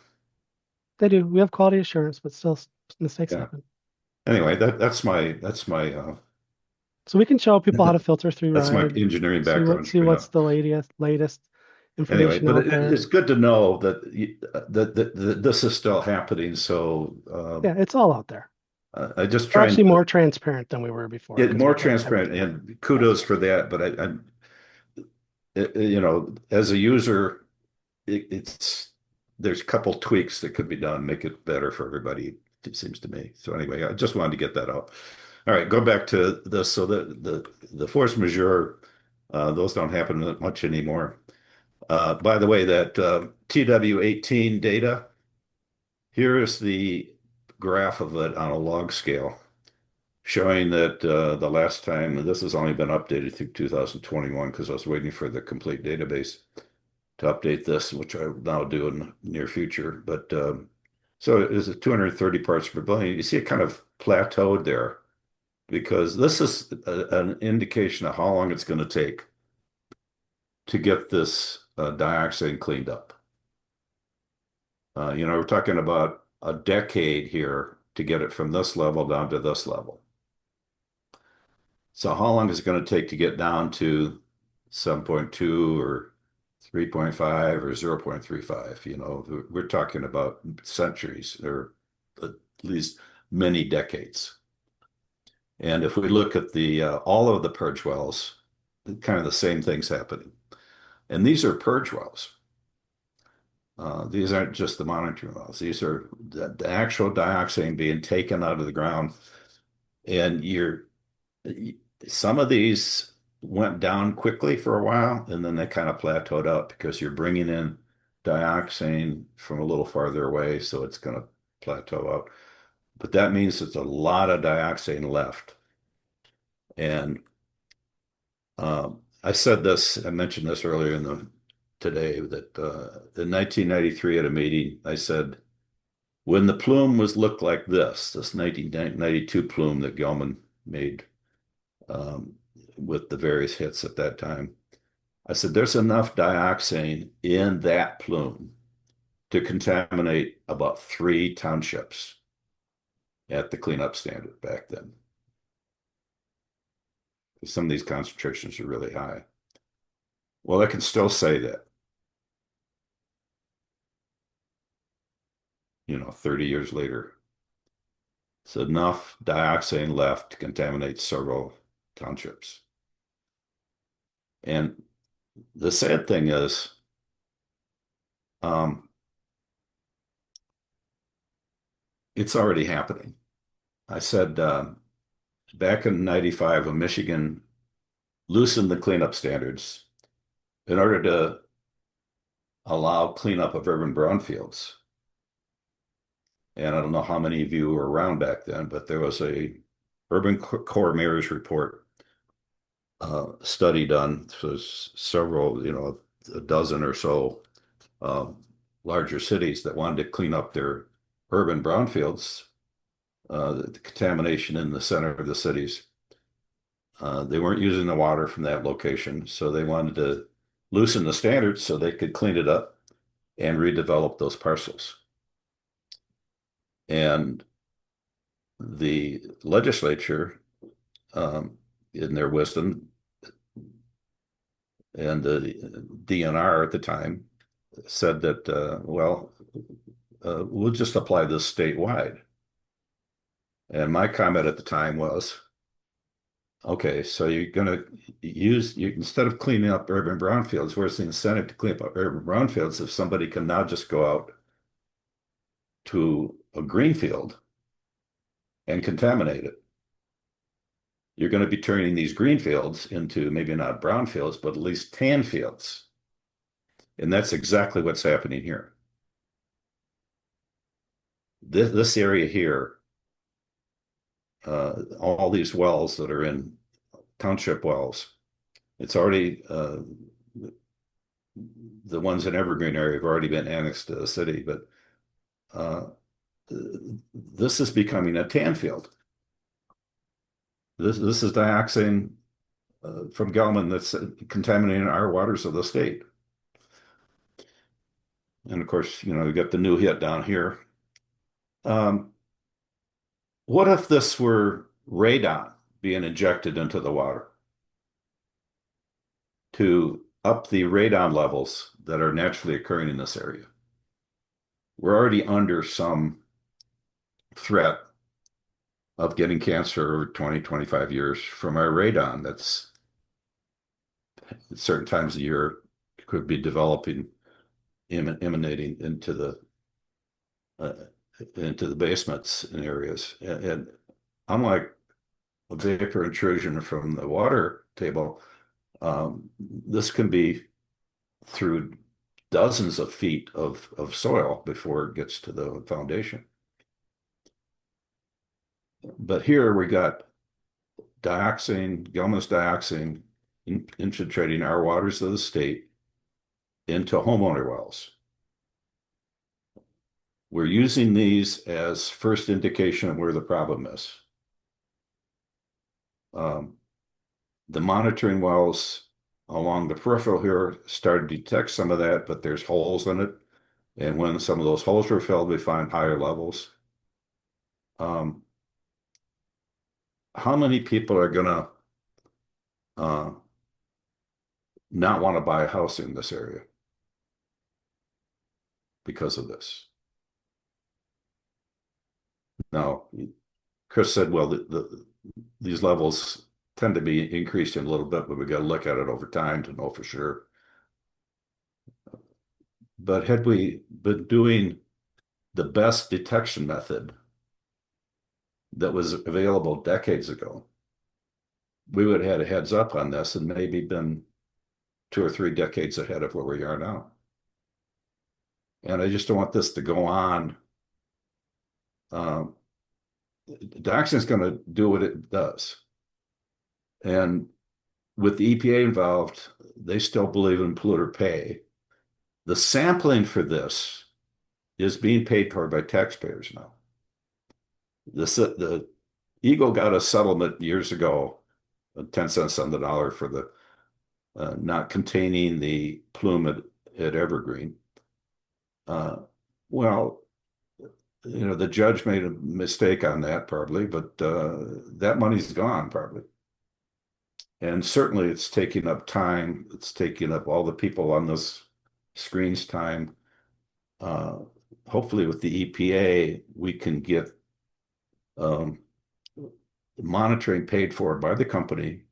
They do. We have quality assurance, but still mistakes happen.
Anyway, that's my.
So we can show people how to filter through.
That's my engineering background.
See what's the latest information
anyway, but
out there.
It's good to know that this is still happening. So
yeah, it's all out there.
I just
try actually more transparent than we were before.
Yeah, more transparent, and kudos for that. But as a user, there's a couple tweaks that could be done, make it better for everybody. It seems to me. So anyway, I just wanted to get that out. All right, go back to this. So the force majeure, those don't happen much anymore. By the way, that TW18 data, here is the graph of it on a log scale, showing that the last time, this has only been updated through 2021 because I was waiting for the complete database to update this, which I will now do in the near future. But so it is 230 parts per billion. You see it kind of plateaued there because this is an indication of how long it's going to take to get this dioxane cleaned up. We're talking about a decade here to get it from this level down to this level. So how long is it going to take to get down to 7.2 or 3.5 or 0.35? We're talking about centuries or at least many decades. And if we look at all of the purge wells, kind of the same thing's happening. And these are purge wells. These aren't just the monitoring wells. These are the actual dioxane being taken out of the ground. And some of these went down quickly for a while, and then they kind of plateaued out because you're bringing in dioxane from a little farther away, so it's going to plateau out. But that means there's a lot of dioxane left. And I mentioned this earlier today, that in 1993 at a meeting, I said, when the plume looked like this 1992 plume that Gelman made with the various hits at that time, I said, there's enough dioxane in that plume to contaminate about 3 townships at the cleanup standard back then. Some of these concentrations are really high. Well, I can still say that, 30 years later. It's enough dioxane left to contaminate several townships. And the sad thing is, it's already happening. I said back in 95, when Michigan loosened the cleanup standards in order to allow cleanup of urban brownfields. And I don't know how many of you were around back then, but there was a Urban Core Mayor's Report study done. So several, a dozen or so larger cities that wanted to clean up their urban brownfields, the contamination in the center of the cities. They weren't using the water from that location, so they wanted to loosen the standards so they could clean it up and redevelop those parcels. And the legislature, in their wisdom, and the DNR at the time said that, we'll just apply this statewide. And my comment at the time was, okay, so you're going to instead of cleaning up urban brownfields, where's the incentive to clean up urban brownfields if somebody can now just go out to a greenfield and contaminate it? You're going to be turning these greenfields into maybe not brownfields, but at least tan fields. And that's exactly what's happening here. This area here, all these wells that are in township wells, it's already, the ones in Evergreen area have already been annexed to the city, but this is becoming a tan field. This is dioxane from Gelman that's contaminating our waters of the state. And of course, we got the new hit down here. What if this were radon being injected into the water to up the radon levels that are naturally occurring in this area? We're already under some threat of getting cancer over 20, 25 years from our radon that's at certain times of the year could be developing, emanating into the basements in areas. And unlike a vapor intrusion from the water table, this can be through dozens of feet of soil before it gets to the foundation. But here we got Gelman's dioxin infiltrating our waters of the state into homeowner wells. We're using these as first indication of where the problem is. The monitoring wells along the peripheral here started to detect some of that, but there's holes in it. And when some of those holes were filled, we find higher levels. How many people are going to not want to buy a house in this area because of this? Now, Chris said, well, these levels tend to be increasing a little bit, but we got to look at it over time to know for sure. But had we been doing the best detection method that was available decades ago, we would have had a heads up on this and maybe been 2 or 3 decades ahead of where we are now. And I just don't want this to go on. Dioxin is going to do what it does. And with the EPA involved, they still believe in polluter pay. The sampling for this is being paid for by taxpayers now. The EGLE got a settlement years ago, 10 cents on the dollar for the not containing the plume at Evergreen. Well, you know, the judge made a mistake on that probably, but that money's gone probably. And certainly it's taking up time. It's taking up all the people on this screen's time. Hopefully with the EPA, we can get monitoring paid for by the company.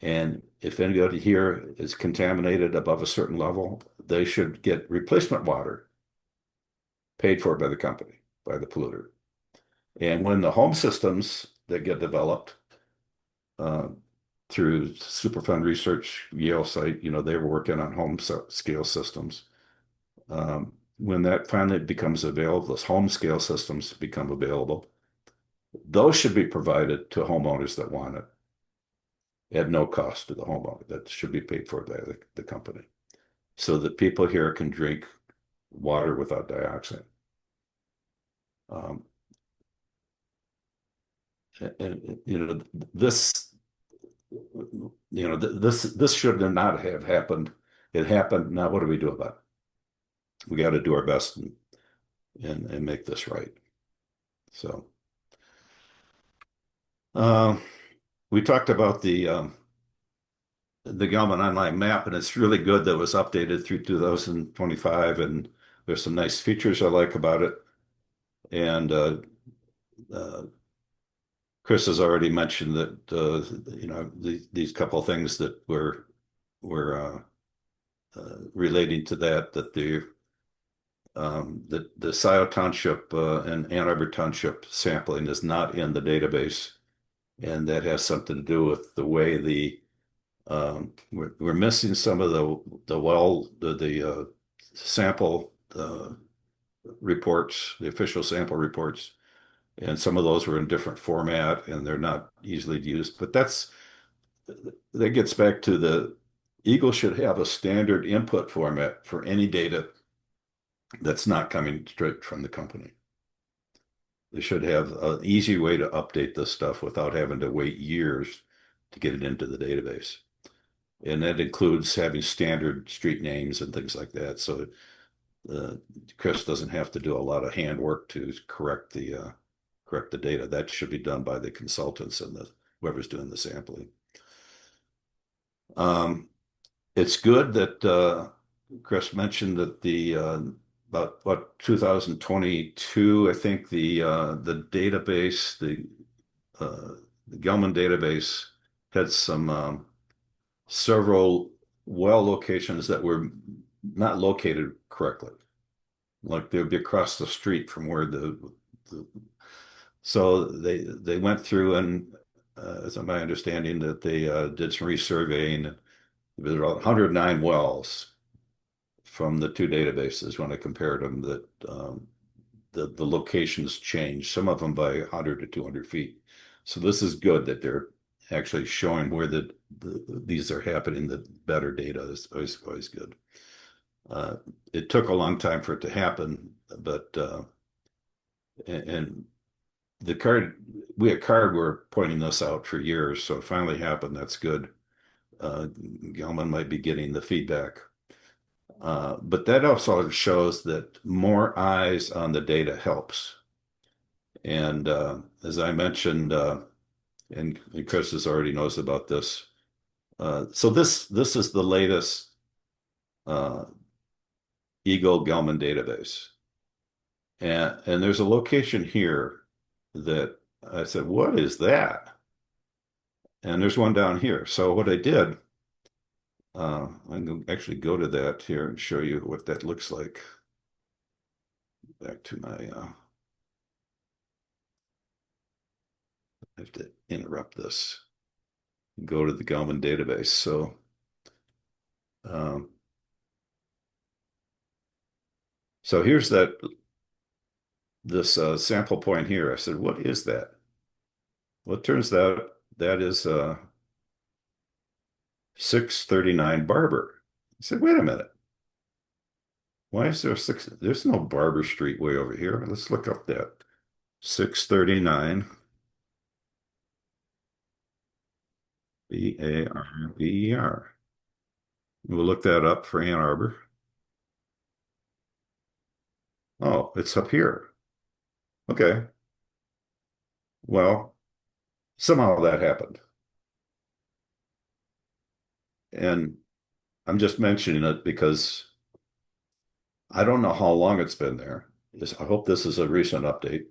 And if anybody here is contaminated above a certain level, they should get replacement water paid for by the company, by the polluter. And when the home systems that get developed through Superfund Research, Yale site, you know, they were working on home scale systems. When that finally becomes available, those home scale systems become available, those should be provided to homeowners that want it at no cost to the homeowner. That should be paid for by the company so that people here can drink water without dioxin. And you know, this should not have happened. It happened. Now what do we do about it? We got to do our best and make this right. So we talked about the Gelman online map, and it's really good that it was updated through 2025, and there's some nice features I like about it. And Chris has already mentioned that you know, these couple of things that were relating to that the Scioto Township and Ann Arbor Township sampling is not in the database, and that has something to do with the way we're missing some of the sample reports, the official sample reports, and some of those were in different format and they're not easily used. But that gets back to the EGLE should have a standard input format for any data that's not coming straight from the company. They should have an easy way to update this stuff without having to wait years to get it into the database. And that includes having standard street names and things like that. So Chris doesn't have to do a lot of handwork to correct the data. That should be done by the consultants and whoever's doing the sampling. It's good that Chris mentioned that about 2022, I think the database, the Gelman database had some several well locations that were not located correctly. Like they would be across the street from where so they went through and as my understanding that they did some resurveying. There were 109 wells from the two databases when I compared them that the locations change, some of them by 100 to 200 feet. So this is good that they're actually showing where these are happening. The better data is always good. It took a long time for it to happen, but and the card, we at CARD were pointing this out for years, so it finally happened. That's good. Gelman might be getting the feedback. But that also shows that more eyes on the data helps. And as I mentioned, and Chris already knows about this. So this is the latest EGLE Gelman database. And there's a location here that I said, what is that? And there's one down here. So what I did, I can actually go to that here and show you what that looks like. Back to my, I have to interrupt this. Go to the Gelman database. So, so here's this sample point here. I said, what is that? Well, it turns out that is 639 Barber. I said, wait a minute. Why is there there's no Barber Street way over here. Let's look up that. 639 Barber. We'll look that up for Ann Arbor. Oh, it's up here. Okay. Well, somehow that happened. And I'm just mentioning it because I don't know how long it's been there. I hope this is a recent update.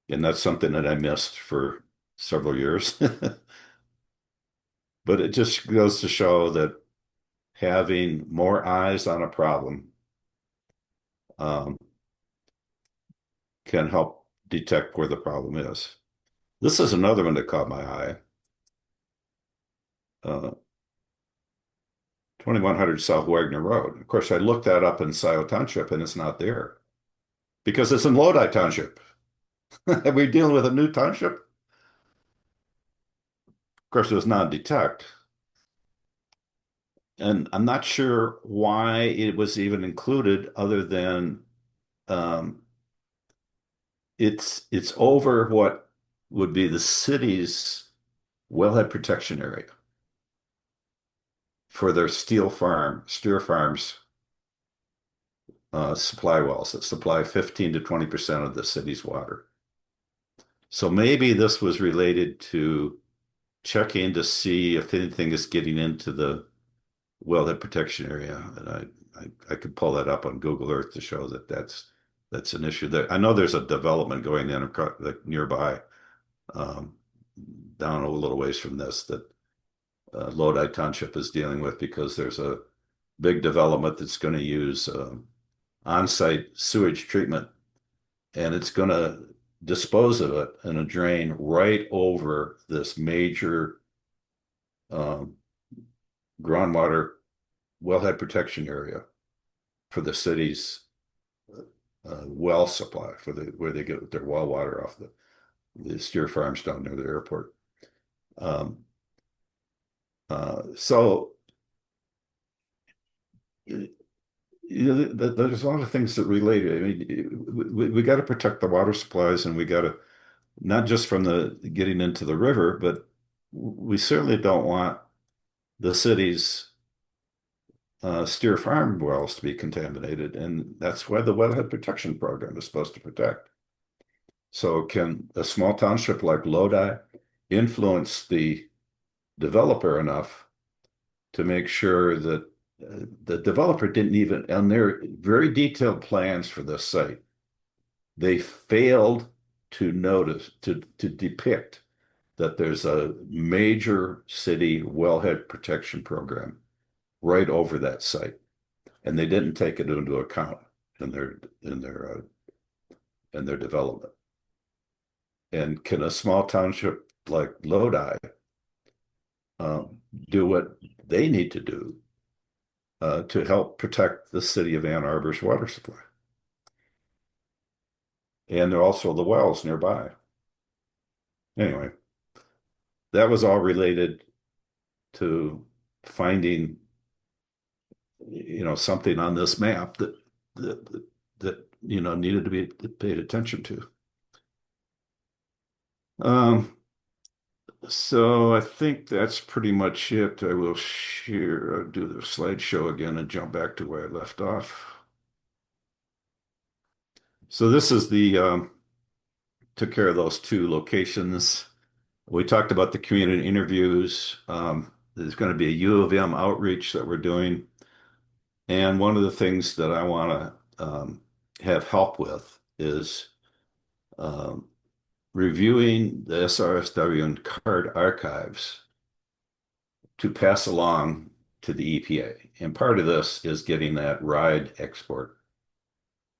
And that's something that I missed for several years. But it just goes to show that having more eyes on a problem can help detect where the problem is. This is another one that caught my eye. 2100 South Wagner Road. Of course, I looked that up in Scioto Township and it's not there because it's in Lodi Township. Are we dealing with a new township? Of course, it was non-detect. And I'm not sure why it was even included other than it's over what would be the city's wellhead protection area for their steer farms supply wells that supply 15 to 20% of the city's water. So maybe this was related to checking to see if anything is getting into the wellhead protection area. And I could pull that up on Google Earth to show that that's an issue. That I know there's a development going in nearby, down a little ways from this that Lodi Township is dealing with because there's a big development that's going to use on-site sewage treatment, and it's going to dispose of it in a drain right over this major groundwater wellhead protection area for the city's well supply for where they get their well water off the steer farms down near the airport. So there's a lot of things that relate. I mean, we got to protect the water supplies, and we got to not just from the getting into the river, but we certainly don't want the city's steer farm wells to be contaminated, and that's why the wellhead protection program is supposed to protect. So can a small township like Lodi influence the developer enough to make sure that the developer didn't even, on their very detailed plans for this site, they failed to depict that there's a major city wellhead protection program right over that site, and they didn't take it into account in their development. And can a small township like Lodi do what they need to do to help protect the city of Ann Arbor's water supply? and there are also the wells nearby. Anyway, that was all related to finding, something on this map that needed to be paid attention to. So I think that's pretty much it. I will do the slideshow again and jump back to where I left off. So this is took care of those 2 locations. We talked about the community interviews. There's going to be a U of M outreach that we're doing. And one of the things that I want to have help with is reviewing the SRSW and CARD archives to pass along to the EPA. And part of this is getting that RIDE export,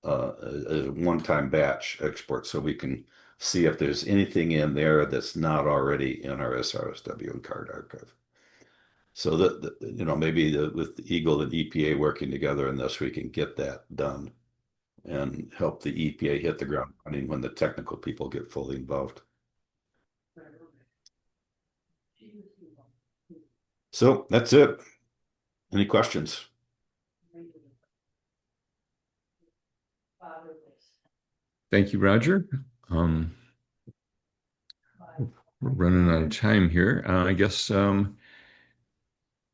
a one-time batch export, so we can see if there's anything in there that's not already in our SRSW and CARD archive. So that, maybe with the EGLE and EPA working together in this, we can get that done and help the EPA hit the ground running when the technical people get fully involved. So that's it. Any questions?
Thank you, Roger. We're running out of time here. I guess,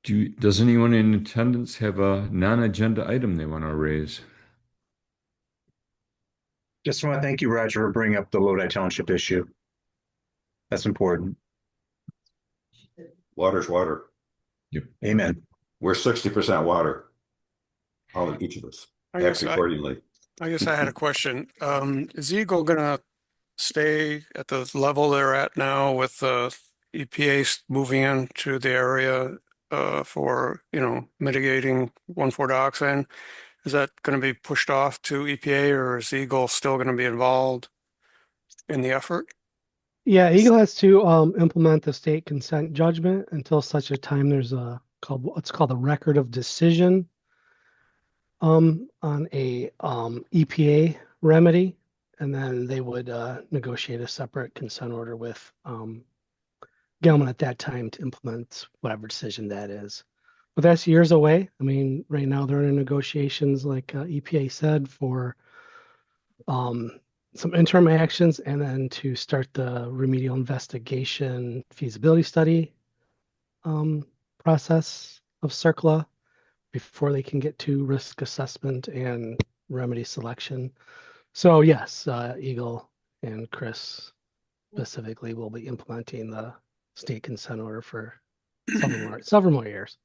does anyone in attendance have a non-agenda item they want to raise?
Just want to thank you, Roger, for bringing up the Lodi Township issue. That's important.
Water's water.
Yep.
Amen.
We're 60% water. All of each of us. Act accordingly.
I guess I had a question. Is EGLE going to stay at the level they're at now with the EPA moving into the area for, mitigating 1,4-dioxane? Is that going to be pushed off to EPA, or is EGLE still going to be involved in the effort?
Yeah, EGLE has to implement the state consent judgment until such a time there's what's called a record of decision on a EPA remedy, and then they would negotiate a separate consent order with Gelman at that time to implement whatever decision that is. But that's years away. I mean, right now they're in negotiations, like EPA said, for some interim actions, and then to start the remedial investigation feasibility study process of CERCLA before they can get to risk assessment and remedy selection. So yes, EGLE and Chris specifically will be implementing the state consent order for several more years.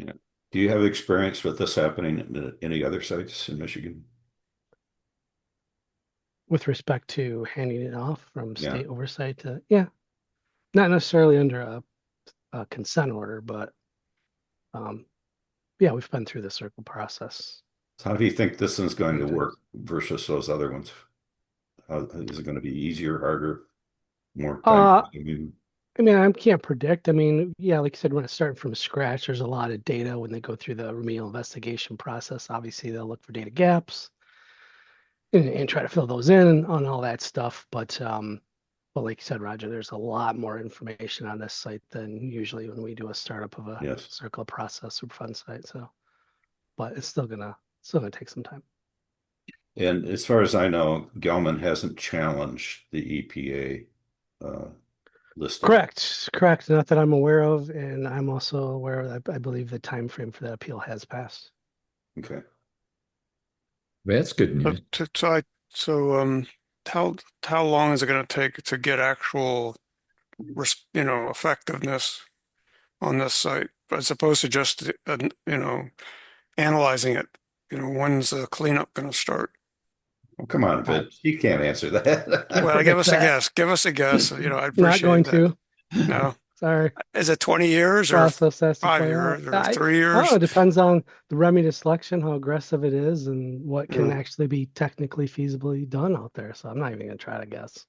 Yeah. Do you have experience with this happening at any other sites in Michigan?
With respect to handing it off from state oversight to, not necessarily under a consent order, but we've been through the CERCLA process.
So how do you think this one's going to work versus those other ones? Is it going to be easier, harder, more time?
I can't predict. Like you said, when it's starting from scratch, there's a lot of data when they go through the remedial investigation process. Obviously, they'll look for data gaps and try to fill those in on all that stuff. But like you said, Roger, there's a lot more information on this site than usually when we do a startup of a CERCLA process or fund site. So, but it's still gonna take some time.
And as far as I know, Gelman hasn't challenged the EPA listing.
Correct. Not that I'm aware of, and I'm also aware of that. I believe the time frame for that appeal has passed.
Okay.
That's good news.
How long is it going to take to get actual, effectiveness on this site, as opposed to just, analyzing it? When's the cleanup going to start?
Oh, come on, Vince. You can't answer that.
Well, give us a guess. Give us a guess. I'd appreciate
Not going
that.
to.
No.
Sorry.
Is it 20 years or 5 years or 3 years?
It depends on the remedy selection, how aggressive it is, and what can actually be technically feasibly done out there. So I'm not even going to try to guess.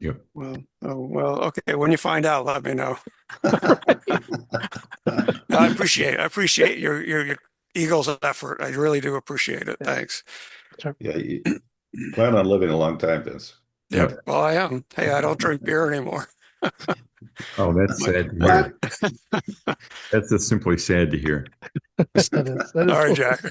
Yep.
Well, okay. When you find out, let me know. No, I appreciate your EGLE's effort. I really do appreciate it. Thanks.
Sure.
Yeah, Plan on living a long time, Vince.
Yep. Well, I am. Hey, I don't drink beer anymore.
Oh, that's sad to hear. That's just simply sad to hear.
That is all right, Jack.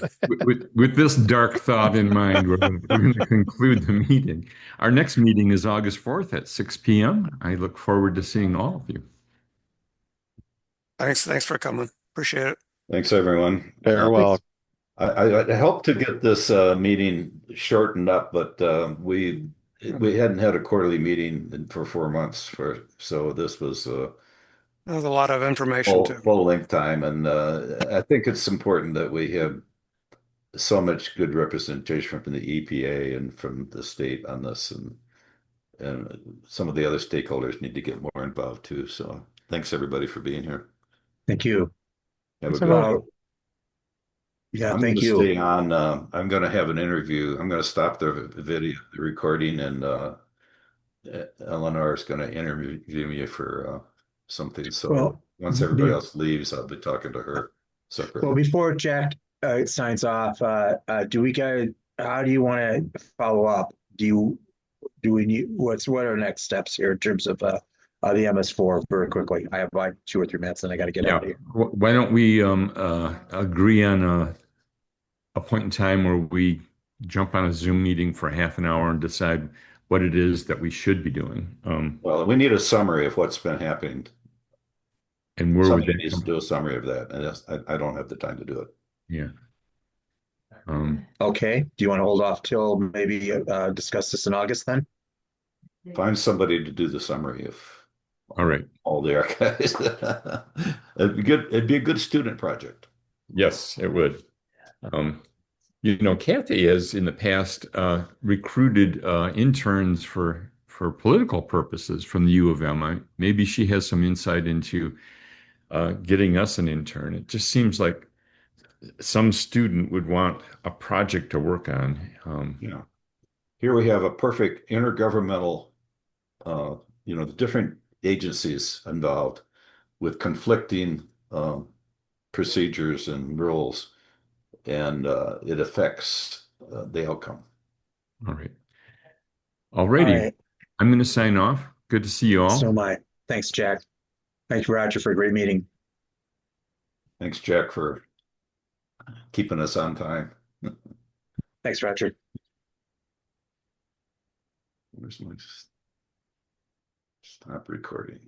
With this dark thought in mind, we're going to conclude the meeting. Our next meeting is August 4th at 6 p.m. I look forward to seeing all of you.
Thanks for coming. Appreciate it.
Thanks, everyone.
Farewell.
I hope to get this meeting shortened up, but we hadn't had a quarterly meeting for 4 months, so this was
There's a lot of information too.
full length time, and I think it's important that we have so much good representation from the EPA and from the state on this, and some of the other stakeholders need to get more involved too. So thanks everybody for being here.
Thank you.
Have a
So,
good day.
Yeah,
I'm
thank
going to
you.
stay on. I'm going to have an interview. I'm going to stop the video, the recording, and Eleanor is going to interview me for something. So
Well,
once everybody else leaves, I'll be talking to her separately.
Well, before Jack signs off, how do you want to follow up? Do we need, what are our next steps here in terms of the MS4 very quickly? I have like 2 or 3 minutes and I got to get out of here.
Why don't we agree on a point in time where we jump on a Zoom meeting for half an hour and decide what it is that we should be doing?
Well, we need a summary of what's been happening.
And where would
Somebody
that
needs to do a summary of that, and I don't have the time to do it.
Yeah.
Okay. Do you want to hold off till maybe discuss this in August then?
Find somebody to do the summary of
All right.
all the archives. It'd be good. It'd be a good student project.
Yes, it would. Kathy has in the past recruited interns for political purposes from the U of M. Maybe she has some insight into getting us an intern. It just seems like some student would want a project to work on.
Here we have a perfect intergovernmental, the different agencies involved with conflicting procedures and rules, and it affects the outcome.
All right. All righty. I'm going to sign off. Good to see you all.
So am I. Thanks, Jack. Thanks, Roger, for a great meeting.
Thanks, Jack, for keeping us on time.
Thanks, Roger.
Where's my stop recording?